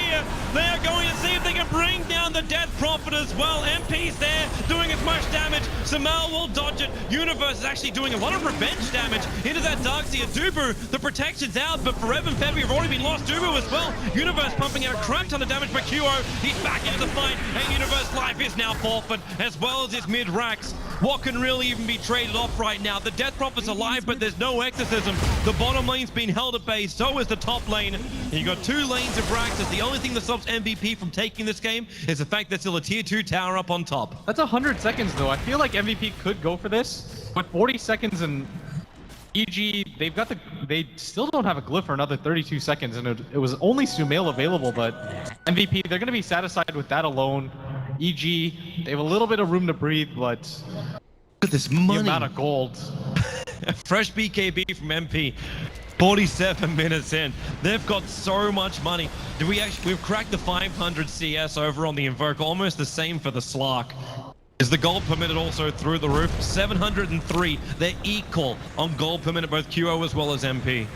They're going to see if they can bring down the Death Prophet as well. MP's there, doing as much damage. Sumail will dodge it. Universe is actually doing a lot of revenge damage into that Darkseer. Dubu, the protection's out, but Forever and Febby have already been lost. Dubu as well. Universe pumping out a crap ton of damage, but QO, he's back into the fight, and Universe life is now forfeit, as well as his mid-racks. What can really even be traded off right now? The Death Prophet's alive, but there's no Exorcism. The bottom lane's been held at bay, so is the top lane. You got 2 lanes of racks. The only thing that stops MVP from taking this game is the fact there's still a tier 2 tower up on top. That's 100 seconds, though. I feel like MVP could go for this, but 40 seconds and EG, they still don't have a glyph for another 32 seconds, and it was only Sumail available, but MVP, they're going to be satisfied with that alone. EG, they have a little bit of room to breathe, but Look at this money. the amount of gold. Fresh BKB from MP. 47 minutes in. They've got so much money. We've cracked the 500 CS over on the Invoker, almost the same for the Slark. Is the gold per minute also through the roof? 703. They're equal on gold per minute, both QO as well as MP.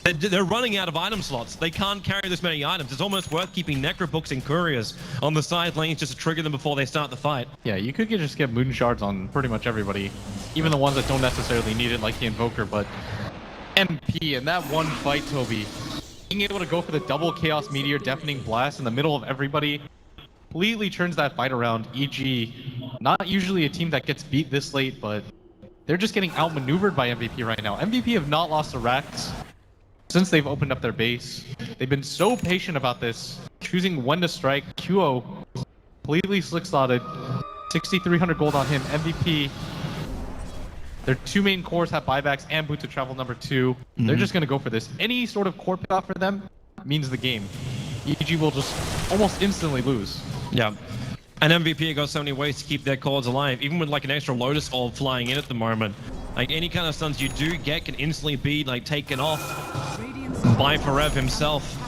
They're running out of item slots. They can't carry this many items. It's almost worth keeping Necrobooks and Couriers on the side lanes just to trigger them before they start the fight. Yeah, you could just get Moon Shards on pretty much everybody, even the ones that don't necessarily need it, like the Invoker, but MP in that one fight, Toby, being able to go for the double Chaos Meteor Deafening Blast in the middle of everybody completely turns that fight around. EG, not usually a team that gets beat this late, but they're just getting outmaneuvered by MVP right now. MVP have not lost the racks since they've opened up their base. They've been so patient about this, choosing when to strike. QO completely slick-slotted, 6,300 gold on him. MVP, their 2 main cores have buybacks and boot to travel number 2. They're just going to go for this. Any sort of core payoff for them means the game. EG will just almost instantly lose. Yeah. And MVP got so many ways to keep their cores alive, even with like an extra Lotus Orb flying in at the moment. Like any kind of stuns you do get can instantly be like taken off by Forev himself.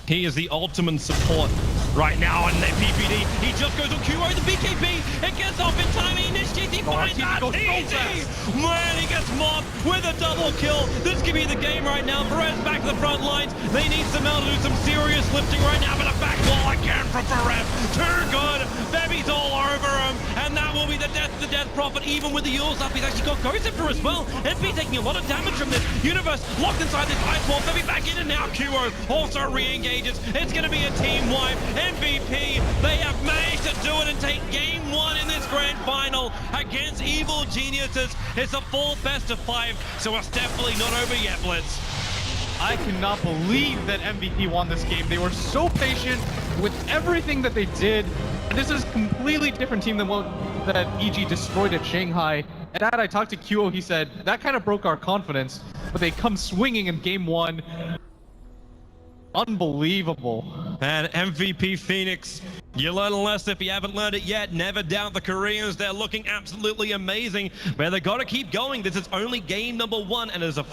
He is the ultimate support right now, and then PPD, he just goes on QO, the BKB, it gets off in time, he initiates, he finds that easy! Man, he gets mobbed with a double kill. This could be the game right now. Perez back to the front lines. They need Sumail to do some serious lifting right now, but a back wall again from Perez. Too good. Bebby's all over him, and that will be the death prophet, even with the Yules up. He's actually got Ghost Scepter as well. MP taking a lot of damage from this. Universe locked inside this ice wall. Bebby back in, and now QO also re-engages. It's going to be a team wipe. MVP, they have managed to do it and take game 1 in this grand final against Evil Geniuses. It's a full best of 5, so it's definitely not over yet, Blitz. I cannot believe that MVP won this game. They were so patient with everything that they did. And this is a completely different team than what that EG destroyed at Shanghai. And I talked to QO, he said, that kind of broke our confidence, but they come swinging in game 1. Unbelievable. And MVP Phoenix, you learn a lesson if you haven't learned it yet. Never doubt the Koreans. They're looking absolutely amazing, but they got to keep going. This is only game number 1, and there's a